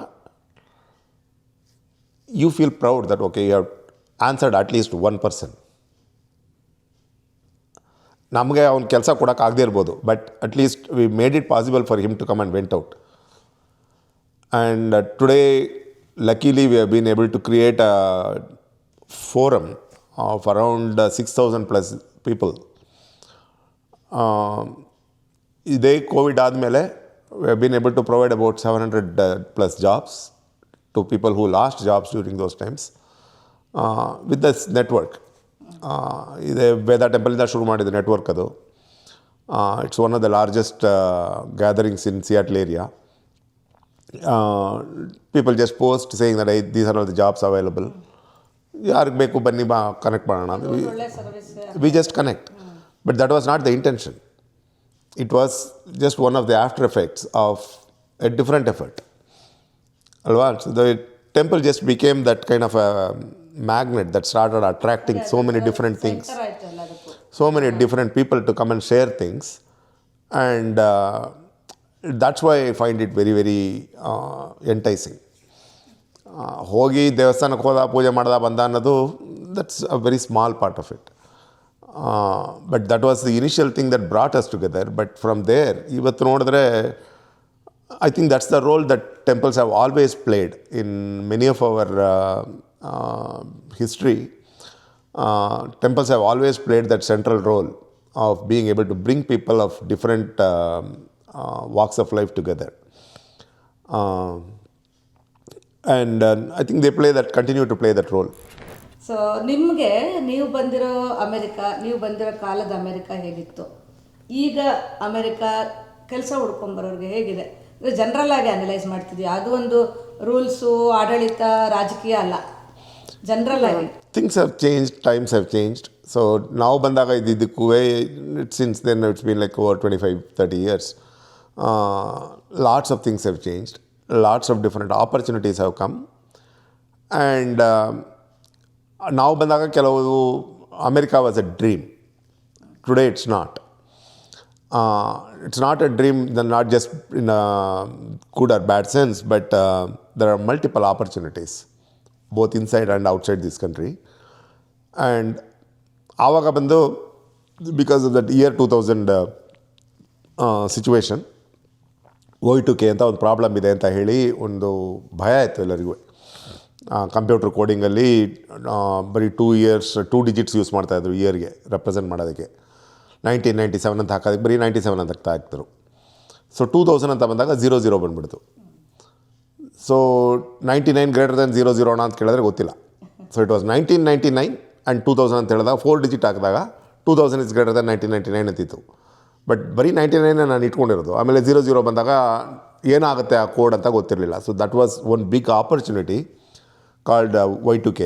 you feel proud that okay you have answered at least one person. ನಮಗೆ ಅವ್ನ ಕೆಲಸ ಕೊಡೋಕ್ಕಾಗದೇ ಇರ್ಬೋದು, but at least we made it possible for him to come and vent out. And today luckily we have been able to create a forum of around 6,000+ people. ಇದೇ Covid ಆದಮೇಲೆ we have been able to provide about 700+ jobs to people who lost jobs during those times with this network. ಇದೇ ವೇದ ಟೆಂಪಲಿಂದ ಶುರು ಮಾಡಿದ network ಅದು. It's one of the largest gatherings in Seattle area. People just post saying that these are all the jobs available, ಯಾರಿಗೆ ಬೇಕು ಬನ್ನಿ ಬಾ connect ಮಾಡೋಣ. We just connect, but that was not the intention. It was just one of the after effects of a different effort ಅಲ್ವಾ. So the temple just became that kind of a magnet that started attracting so many different things, so many different people to come and share things. And that's why I find it very, very enticing. ಹೋಗಿ ದೇವಸ್ಥಾನಕ್ಕೆ ಹೋದ, ಪೂಜೆ ಮಾಡ್ದ, ಬಂದ ಅನ್ನೋದು that's a very small part of it. But that was the initial thing that brought us together. But from there ಇವತ್ತು ನೋಡಿದ್ರೆ I think that's the role that temples have always played in many of our history. Temples have always played that central role of being able to bring people of different walks of life together. And I think they continue to play that role. So ನಿಮಗೆ ನೀವು ಬಂದಿರೋ America, ನೀವು ಬಂದಿರೋ ಕಾಲದ America ಹೇಗಿತ್ತು, ಈಗ America ಕೆಲಸ ಹುಡ್ಕೊಂಬರೋರಿಗೆ ಹೇಗಿದೆ, ಜನರಲ್ ಆಗಿ ಅನಲೈಸ್ ಮಾಡ್ತಿದ್ಯಾ? ಅದು ಒಂದು ರೂಲ್ಸು, ಆಡಳಿತ, ರಾಜಕೀಯ ಅಲ್ಲ, ಜನರಲ್ ಆಗಿ. Things have changed, times have changed. So ನಾವು ಬಂದಾಗ ಇದ್ದಿದ್ದಕ್ಕೂ since then it's been like over 25-30 years. Lots of things have changed. Lots of different opportunities have come. And ನಾವು ಬಂದಾಗ ಕೆಲವು America was a dream. Today it's not. It's not a dream, not just in a good or bad sense, but there are multiple opportunities, both inside and outside this country. And ಆವಾಗ ಬಂದು, because of that year 2000 situation, Y2K ಅಂತ ಒಂದು problem ಇದೆ ಅಂತ ಹೇಳಿ ಒಂದು ಭಯ ಇತ್ತು ಎಲ್ಲರಿಗೂ. ಕಂಪ್ಯೂಟರ್ ಕೋಡಿಂಗಲ್ಲಿ ಬರೀ 2 years 2 digits ಯೂಸ್ ಮಾಡ್ತಾಯಿದ್ರು ಇಯರ್ಗೆ ರೆಪ್ರೆಸೆಂಟ್ ಮಾಡೋದಕ್ಕೆ. 1997 ಅಂತ ಹಾಕೋದಕ್ಕೆ ಬರೀ 97 ಅಂತ ಹಾಕ್ತಾಯಿದ್ರು. ಸೊ 2000 ಅಂತ ಬಂದಾಗ 00 ಬಂದುಬಿಡ್ತು. ಸೊ 99 > 00 ಅಂತ ಕೇಳಿದ್ರೆ ಗೊತ್ತಿಲ್ಲ. ಸೊ ಇಟ್ ವಾಸ್ 1999 ಆ್ಯಂಡ್ 2000 ಅಂತ ಹೇಳಿದಾಗ 4 digit ಹಾಕಿದಾಗ 2000 is greater than 1999 ಅಂತಿತ್ತು. ಬಟ್ ಬರೀ 99 ನಾನು ಇಟ್ಕೊಂಡಿರೋದು. ಆಮೇಲೆ 00 ಬಂದಾಗ ಏನಾಗುತ್ತೆ ಆ ಕೋಡ್ ಅಂತ ಗೊತ್ತಿರಲಿಲ್ಲ. So that was one big opportunity called Y2K,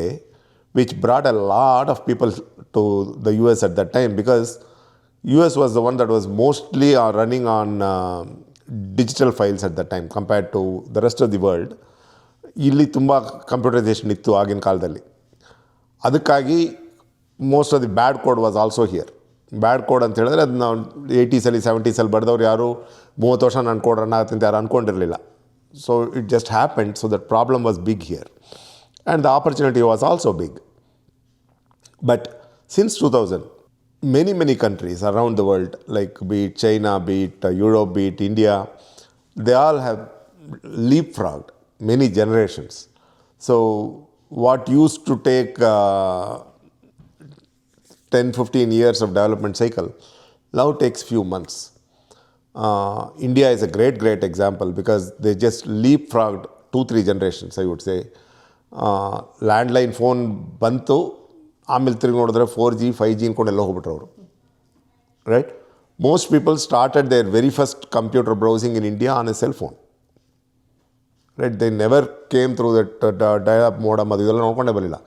which brought a lot of people to the US at that time, because US was the one that was mostly running on digital files at that time compared to the rest of the world. ಇಲ್ಲಿ ತುಂಬ computerisation ಇತ್ತು ಆಗಿನ ಕಾಲದಲ್ಲಿ. ಅದಕ್ಕಾಗಿ most of the bad code was also here. Bad code ಅಂತ ಹೇಳಿದ್ರೆ ಅದನ್ನ 80s 70s ಬರೆದವ್ರು ಯಾರು 30 ವರ್ಷ ನನ್ನ ಕೋಡ್ ರನ್ ಆಗುತ್ತೆ ಅಂತ ಯಾರು ಅಂದ್ಕೊಂಡಿರಲಿಲ್ಲ. So it just happened. So that problem was big here and the opportunity was also big. But Since 2000, many countries around the world, like be it China, be it Europe, be it India, they all have leapfrogged many generations. So what used to take 10, 15 years of development cycle now takes few months. India is a great example because they just leapfrogged 2-3 generations, I would say. Landline phone ಬಂತು, ಆಮೇಲೆ ತಿರುಗಿ ನೋಡಿದ್ರೆ 4G 5G ಅಂದ್ಕೊಂಡೆಲ್ಲ ಹೋಗ್ಬಿಟ್ರು ಅವರು. Right, most people started their very first computer browsing in India on a cell phone. Right, they never came through that dial modem ಅದು ಇದೆಲ್ಲ ನೋಡ್ಕೊಂಡೇ ಬರಲಿಲ್ಲ.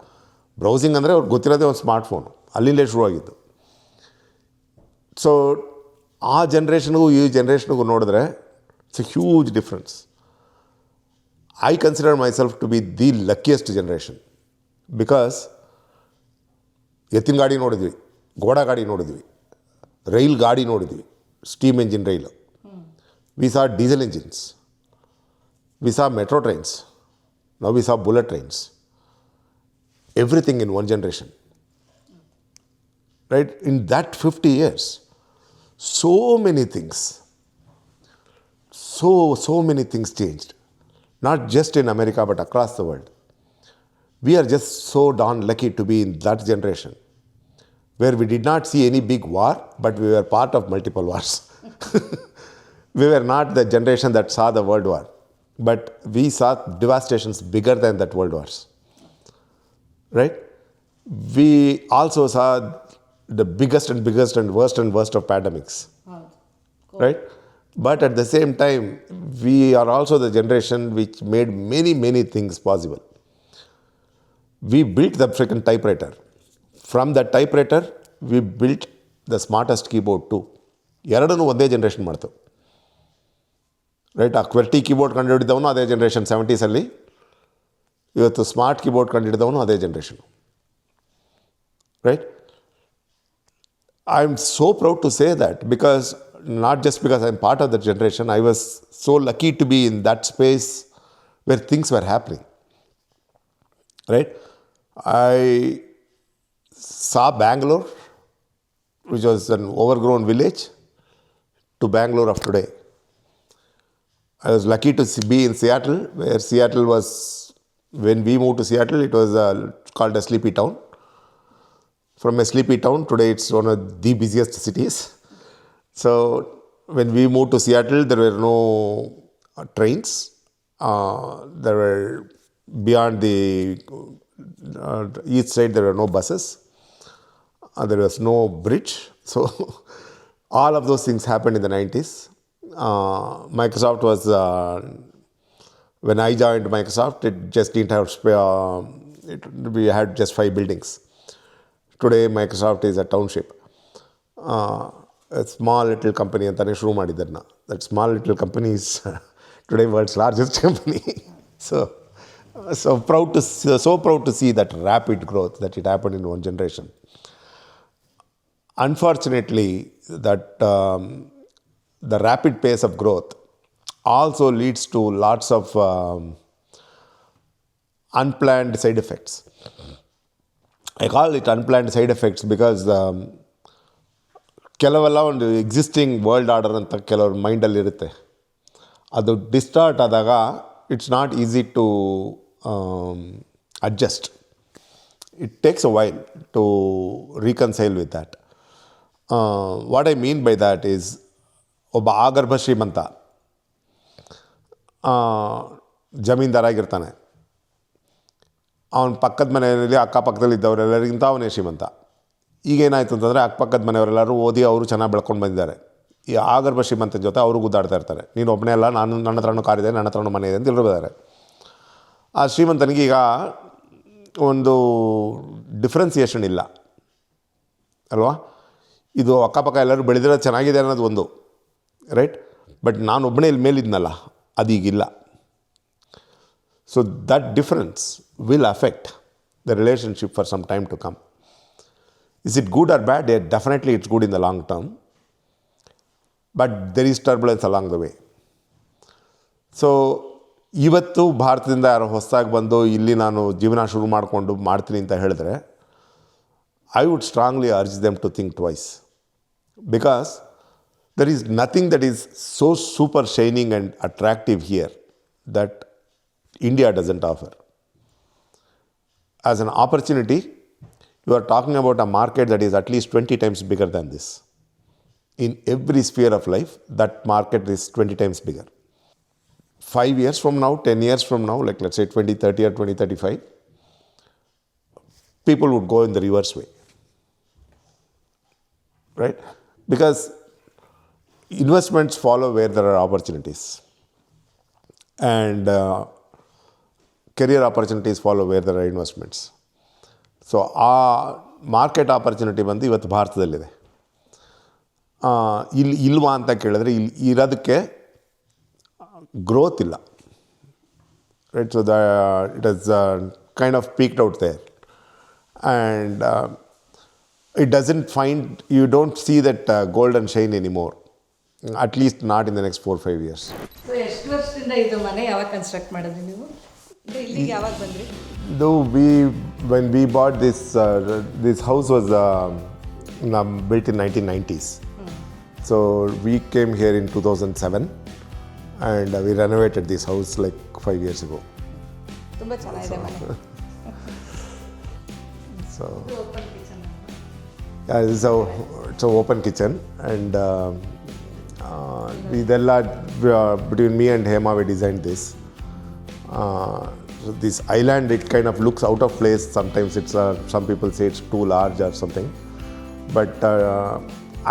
ಬ್ರೌಸಿಂಗ್ ಅಂದರೆ ಅವ್ರಿಗೆ ಗೊತ್ತಿರೋದೇ ಒಂದು ಸ್ಮಾರ್ಟ್ ಫೋನು, ಅಲ್ಲಿಂದಲೇ ಶುರುವಾಗಿದ್ದು. ಸೊ ಆ ಜನ್ರೇಷನ್ಗೂ ಈ ಜನ್ರೇಷನ್ಗೂ ನೋಡಿದ್ರೆ it's A huge difference. I consider myself to be the luckiest generation because ಎತ್ತಿನ ಗಾಡಿ ನೋಡಿದ್ವಿ, ಘೋಡಾ ಗಾಡಿ ನೋಡಿದ್ವಿ, ರೈಲ್ ಗಾಡಿ ನೋಡಿದ್ವಿ, steam engine rail. We saw diesel engines, we saw metro trains, now we saw bullet trains. Everything in one generation. Right? In that 50 years, so many things changed. Not just in America, but across the world. We are just so darn lucky to be in that generation, where we did not see any big war, but we were part of multiple wars. We were not the generation that saw the World War, but we saw devastations bigger than that World Wars. Right? We also saw the biggest and worst of pandemics. Right? But at the same time, we are also the generation which made many things possible. We built the freaking typewriter. From that typewriter, we built the smartest keyboard too. ಎರಡನ್ನೂ ಒಂದೇ generation ಮಾಡ್ತು. Right, ಆ QWERTY keyboard ಕಂಡುಹಿಡಿದವನು ಅದೇ generation 70s. ಇವತ್ತು smart keyboard ಕಂಡುಹಿಡಿದವನು ಅದೇ generation. Right, I am so proud to say that because not just because I'm part of that generation, I was so lucky to be in that space where things were happening. Right? I saw Bangalore, which was an overgrown village, to Bangalore of today. I was lucky to be in Seattle, where Seattle was, when we moved to Seattle, it was called a sleepy town. From a sleepy town, today it's one of the busiest cities. So when we moved to Seattle, there were no trains. There were, beyond the east side, there were no buses. There was no bridge. So all of those things happened in the 90s. Microsoft was, when I joined Microsoft, it just didn't have, we had just 5 buildings. Today, Microsoft is a township. A small little company ಅಂತಾನೆ ಶುರು ಮಾಡಿದ್ದನ್ನು. That small little company is today world's largest company. So proud to see that rapid growth that it happened in one generation. Unfortunately, that the rapid pace of growth also leads to lots of unplanned side effects. I call it unplanned side effects because ಕೆಲವೆಲ್ಲ ಒಂದು existing world order ಅಂತ ಕೆಲವ್ರ ಮೈಂಡಲ್ಲಿರುತ್ತೆ. ಅದು distort ಆದಾಗ it's not easy to adjust. It takes a while to reconcile with that. What I mean by that is, ಒಬ್ಬ ಆಗರ್ಭ ಶ್ರೀಮಂತ ಜಮೀನ್ದಾರಾಗಿರ್ತಾನೆ. ಅವನ ಪಕ್ಕದ ಮನೆಯಲ್ಲಿ ಅಕ್ಕಪಕ್ಕದಲ್ಲಿ ಇದ್ದವರೆಲ್ಲರಿಗಿಂತ ಅವನೇ ಶ್ರೀಮಂತ. ಈಗೇನಾಯಿತು ಅಂತಂದರೆ ಅಕ್ಕಪಕ್ಕದ ಮನೆಯವರೆಲ್ಲರೂ ಓದಿ ಅವರು ಚೆನ್ನಾಗಿ ಬೆಳ್ಕೊಂಡು ಬಂದಿದ್ದಾರೆ. ಈ ಆಗರ್ಭ ಶ್ರೀಮಂತನ ಜೊತೆ ಅವರು ಗುದ್ದಾಡ್ತಾ ಇರ್ತಾರೆ. ನೀನು ಒಬ್ಬನೇ ಅಲ್ಲ, ನನ್ನ ಹತ್ರನೂ ಕಾರಿದೆ, ನನ್ನ ಹತ್ರನೂ ಮನೆ ಇದೆ ಅಂತ ಎಲ್ಲರೂ ಇದ್ದಾರೆ. ಆ ಶ್ರೀಮಂತನಿಗೆ ಈಗ ಒಂದು ಡಿಫ್ರೆನ್ಸಿಯೇಷನ್ ಇಲ್ಲ ಅಲ್ವಾ. ಇದು ಅಕ್ಕಪಕ್ಕ ಎಲ್ಲರೂ ಬೆಳೆದಿರೋದು ಚೆನ್ನಾಗಿದೆ ಅನ್ನೋದು ಒಂದು, ರೈಟ್. ಬಟ್ ನಾನೊಬ್ಬನೇ ಇಲ್ಲಿ ಮೇಲಿದ್ನಲ್ಲ, ಅದೀಗಿಲ್ಲ. So that difference will affect the relationship for some time to come. Is it good or bad? Yeah, definitely it's good in the long term. But there is turbulence along the way. So, ಇವತ್ತು ಭಾರತದಿಂದ ಯಾರೋ ಹೊಸದಾಗಿ ಬಂದು ಇಲ್ಲಿ ನಾನು ಜೀವನ ಶುರು ಮಾಡಿಕೊಂಡು ಮಾಡ್ತೀನಿ ಅಂತ ಹೇಳಿದ್ರೆ, I would strongly urge them to think twice, because there is nothing that is so super shining and attractive here that India doesn't offer. As an opportunity, you are talking about a market that is at least 20 times bigger than this. In every sphere of life, that market is 20 times bigger. 5 years from now, 10 years from now, like let's say 2030 or 2035, people would go in the reverse way. Right? Because investments follow where there are opportunities. And career opportunities follow where there are investments. So ಆ market opportunity ಬಂದು ಇವತ್ತು ಭಾರತದಲ್ಲಿದೆ. ಇಲ್ಲಿ ಇಲ್ವಾ ಅಂತ ಕೇಳಿದ್ರೆ ಇಲ್ಲಿ ಇರೋದಕ್ಕೆ ಗ್ರೋತ್ ಇಲ್ಲ. Right, so it has kind of peaked out there and it doesn't find, you don't see that golden shine anymore, at least not in the next 4-5 years. So ಎಷ್ಟು ವರ್ಷದಿಂದ ಇದು ಮನೆ ಯಾವಾಗ ಕನ್ಸ್ಟ್ರಕ್ಟ್ ಮಾಡಿದ್ರಿ ನೀವು? ಇಲ್ಲಿಗೆ ಯಾವಾಗ ಬಂದ್ರಿ? Though when we bought this house was built in 1990s. So we came here in 2007 and we renovated this house like 5 years ago. ತುಂಬ ಚೆನ್ನಾಗಿದೆ ಮನೆ. So open kitchen. yeah, it's a open kitchen and ಇದೆಲ್ಲ between me and Hema we designed this. So this island, it kind of looks out of place. Sometimes it's some people say it's too large or something, but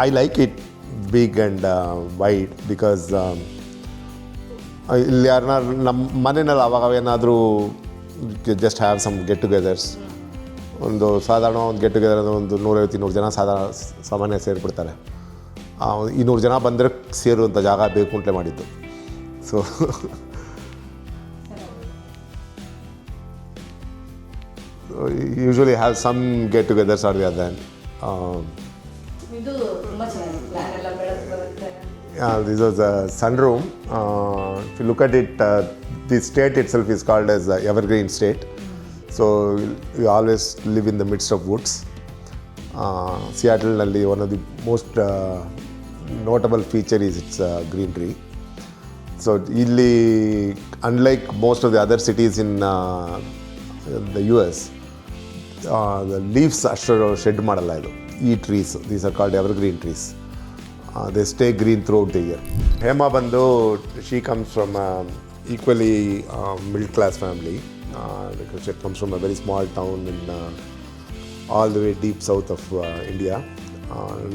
I like it big and wide because ಇಲ್ಲಿ ಯಾರನ್ನ ನಮ್ಮ ಮನೆಯಲ್ಲಿ ಅವಾಗ ಏನಾದರೂ just have some get ಟುಗೆದರ್ಸ್, ಒಂದು ಸಾಧಾರಣ ಒಂದು get together ಅಂದರೆ ಒಂದು 150-200 ಜನ ಸಾಮಾನ್ಯ ಸೇರಿಬಿಡ್ತಾರೆ. 200 ಜನ ಬಂದರೆ ಸೇರುವಂಥ ಜಾಗ ಬೇಕು ಅಂತಲೇ ಮಾಡಿದ್ದು. So usually have some get-togethers or the other. ಇದು ತುಂಬ ಚೆನ್ನಾಗಿದೆ, ಪ್ಲಾನ್ ಎಲ್ಲ ಬೆಳಕು ಬರುತ್ತೆ. This was a sunroom. If you look at it, the state itself is called as Evergreen State. So you always live in the midst of woods. Seattle, one of the most notable feature is its greenery. So illi, unlike most of the other cities in the US, the leaves ಅಷ್ಟು shed ಮಾಡಲ್ಲ ಇದು. ಈ trees, these are called evergreen trees. They stay green throughout the year. Hema ಬಂದು she comes from equally middle class family. She comes from a very small town in all the way deep south of India,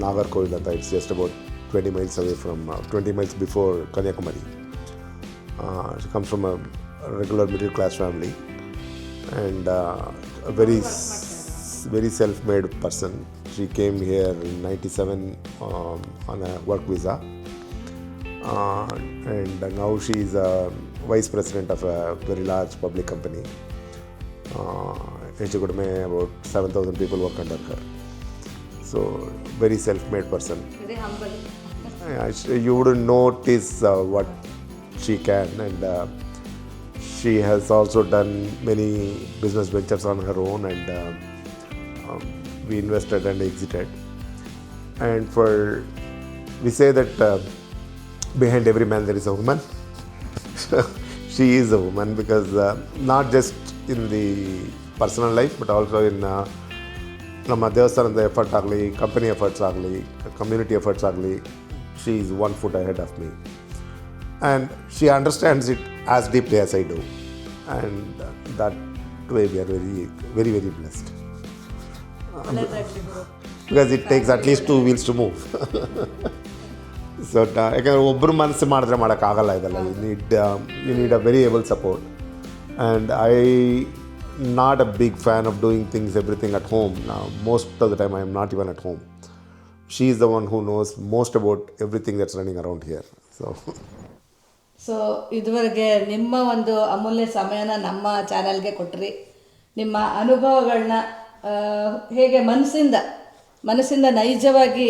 Nagarkoil. It's just about 20 miles away from 20 miles before Kanyakumari. She comes from a regular middle class family and a very self-made person. She came here in 97 on a work visa, and now she is a vice president of a very large public company. About 7,000 people work under her. So very self-made person. Very humble. You wouldn't notice what she can, and she has also done many business ventures on her own, and we invested and exited. And we say that behind every man there is a woman. She is a woman because not just in the personal life but also in ನಮ್ಮ ದೇವಸ್ಥಾನದ effort ಆಗಲಿ, company efforts ಆಗಲಿ, community efforts ಆಗಲಿ, she is 1 foot ahead of me. And she understands it as deeply as I do. And that way we are very, very, very blessed. Because it takes at least 2 wheels to move. So ಯಾಕಂದರೆ ಒಬ್ಬರು ಮನಸ್ಸು ಮಾಡಿದ್ರೆ ಮಾಡೋಕ್ಕಾಗಲ್ಲ ಇದೆಲ್ಲ. You need a very able support. And I not a big fan of doing things, everything at home. Now, most of the time I am not even at home. She is the one who knows most about everything that's running around here. So ಇದುವರೆಗೆ ನಿಮ್ಮ ಒಂದು ಅಮೂಲ್ಯ ಸಮಯನ ನಮ್ಮ ಚಾನಲ್ಗೆ ಕೊಟ್ರಿ. ನಿಮ್ಮ ಅನುಭವಗಳನ್ನ ಹೇಗೆ ಮನಸ್ಸಿಂದ ನೈಜವಾಗಿ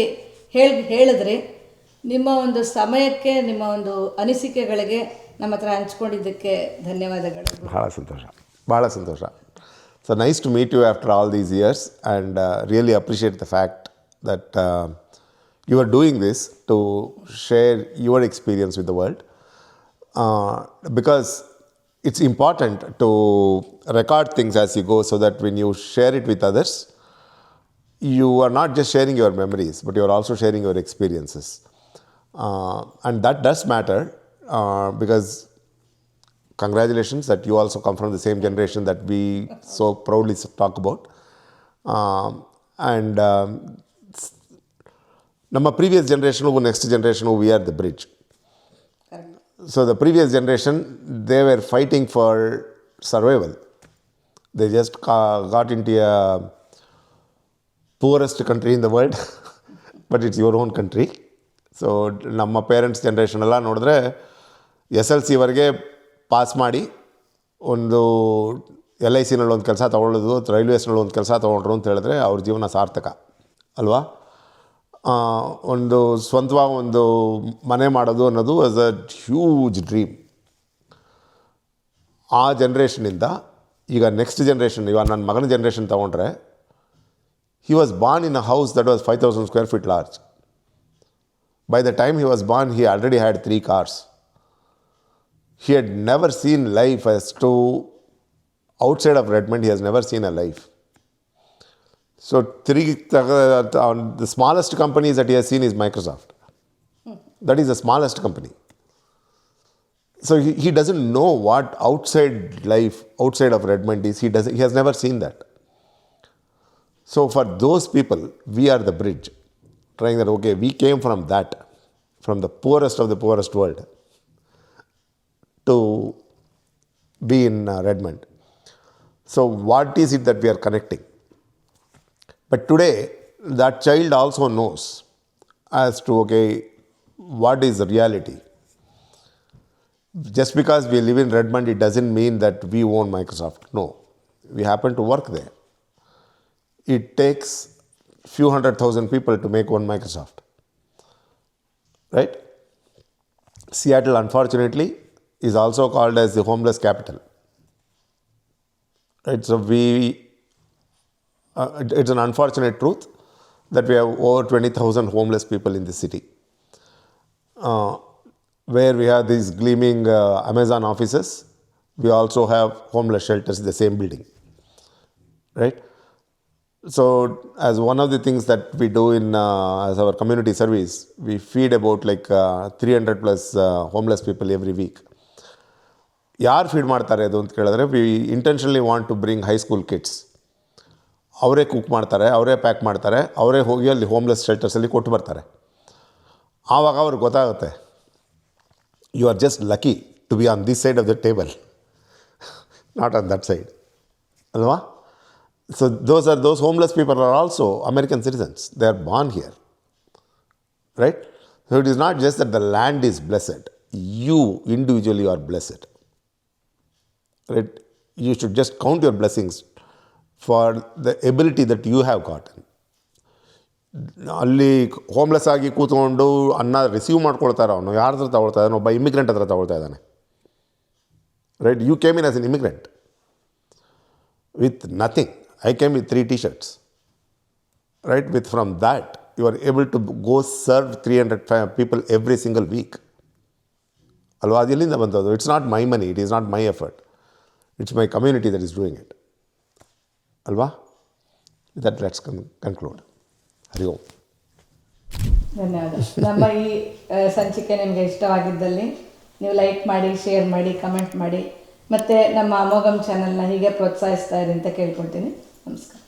ಹೇಳಿದ್ರಿ. ನಿಮ್ಮ ಒಂದು ಸಮಯಕ್ಕೆ, ನಿಮ್ಮ ಒಂದು ಅನಿಸಿಕೆಗಳಿಗೆ ನಮ್ಮ ಹತ್ರ ಹಂಚ್ಕೊಂಡಿದ್ದಕ್ಕೆ ಧನ್ಯವಾದಗಳು. ಭಾಳ ಸಂತೋಷ. So nice to meet you after all these years, and really appreciate the fact that you are doing this to share your experience with the world. Because it's important to record things as you go, so that when you share it with others, you are not just sharing your memories, but you are also sharing your experiences. And that does matter, because congratulations that you also come from the same generation that we so proudly talk about. And ನಮ್ಮ previous ಜನ್ರೇಷನ್ಗೂ next ಜನ್ರೇಷನ್ಗೂ we are the bridge. So the previous generation, they were fighting for survival. They just got into a poorest country in the world, but it's your own country. So ನಮ್ಮ parents generation ಎಲ್ಲ ನೋಡಿದ್ರೆ SLC ವರೆಗೆ pass ಮಾಡಿ ಒಂದು LIC ನಲ್ಲಿ ಒಂದು ಕೆಲಸ ತೊಗೊಳ್ಳೋದು, ರೈಲ್ವೇಸ್ನಲ್ಲಿ ಒಂದು ಕೆಲಸ ತೊಗೊಂಡ್ರು ಅಂತ ಹೇಳಿದ್ರೆ ಅವ್ರ ಜೀವನ ಸಾರ್ಥಕ ಅಲ್ವಾ. ಒಂದು ಸ್ವಂತವಾಗಿ ಒಂದು ಮನೆ ಮಾಡೋದು ಅನ್ನೋದು ವಾಸ್ ಅ ಹ್ಯೂಜ್ ಡ್ರೀಮ್. ಆ ಜನ್ರೇಷನಿಂದ ಈಗ ನೆಕ್ಸ್ಟ್ ಜನ್ರೇಷನ್, ಇವಾಗ ನನ್ನ ಮಗನ ಜನ್ರೇಷನ್ ತೊಗೊಂಡ್ರೆ, he was born in a house that was 5,000 square feet large. By the time he was born, he already had 3 cars. He had never seen life as to outside of Redmond. He has never seen a life. So the smallest companies that he has seen is Microsoft. That is the smallest company. So he doesn't know what outside life, outside of Redmond is. He has never seen that. So for those people, we are the bridge. Trying that, okay, we came from that, from the poorest of the poorest world, to be in Redmond. So what is it that we are connecting? But today, that child also knows as to, okay, what is the reality. Just because we live in Redmond, it doesn't mean that we own Microsoft. No, we happen to work there. It takes few 100,000 people to make one Microsoft, right? Seattle, unfortunately, is also called as the homeless capital, right? So it's an unfortunate truth that we have over 20,000 homeless people in the city, where we have these gleaming Amazon offices. We also have homeless shelters in the same building, right? So as one of the things that we do in as our community service, we feed about like 300 plus homeless people every week. ಯಾರು feed ಮಾಡ್ತಾರೆ ಅದು ಅಂತ ಕೇಳಿದ್ರೆ, we intentionally want to bring high school kids. ಅವರೇ cook ಮಾಡ್ತಾರೆ, ಅವರೇ pack ಮಾಡ್ತಾರೆ, ಅವರೇ ಹೋಗಿ ಅಲ್ಲಿ ಹೋಮ್ಲೆಸ್ ಶೆಲ್ಟರ್ಸಲ್ಲಿ ಕೊಟ್ಟು ಬರ್ತಾರೆ. ಆವಾಗ ಅವ್ರಿಗೆ ಗೊತ್ತಾಗುತ್ತೆ, you are just lucky to be on this side of the table, not on that side, ಅಲ್ವಾ? So those homeless people are also American citizens. They are born here, right? So it is not just that the land is blessed. You individually are blessed, right? You should just count your blessings for the ability that you have gotten. ಅಲ್ಲಿ homeless ಆಗಿ ಕೂತ್ಕೊಂಡು ಅನ್ನ receive ಮಾಡ್ಕೊಳ್ತಾರೆ. ಅವನು ಯಾರ ಹತ್ರ ತಗೊಳ್ತಾ ಇದ್ದಾನೆ? ಒಬ್ಬ ಇಮಿಗ್ರೆಂಟ್ ಹತ್ರ ತಗೊಳ್ತಾ ಇದ್ದಾನೆ, right? You came in as an immigrant with nothing. I came with 3 T-shirts, right? From that, you are able to go serve 300 people every single week. Alva, adu ellinda bandadu? It's not my money, it is not my effort. It's my community that is doing it. Alva? With that, let's conclude. Hari Om. ಧನ್ಯವಾದ. ನಮ್ಮ ಈ ಸಂಚಿಕೆ ನಿಮಗೆ ಇಷ್ಟವಾಗಿದ್ದಲ್ಲಿ ನೀವು like ಮಾಡಿ, share ಮಾಡಿ, comment ಮಾಡಿ, ಮತ್ತು ನಮ್ಮ ಅಮೋಘಂ ಚಾನಲ್ನ ಹೀಗೆ ಪ್ರೋತ್ಸಾಹಿಸ್ತಾ ಇರಿ ಅಂತ ಕೇಳ್ಕೊಳ್ತೀನಿ. ನಮಸ್ಕಾರ.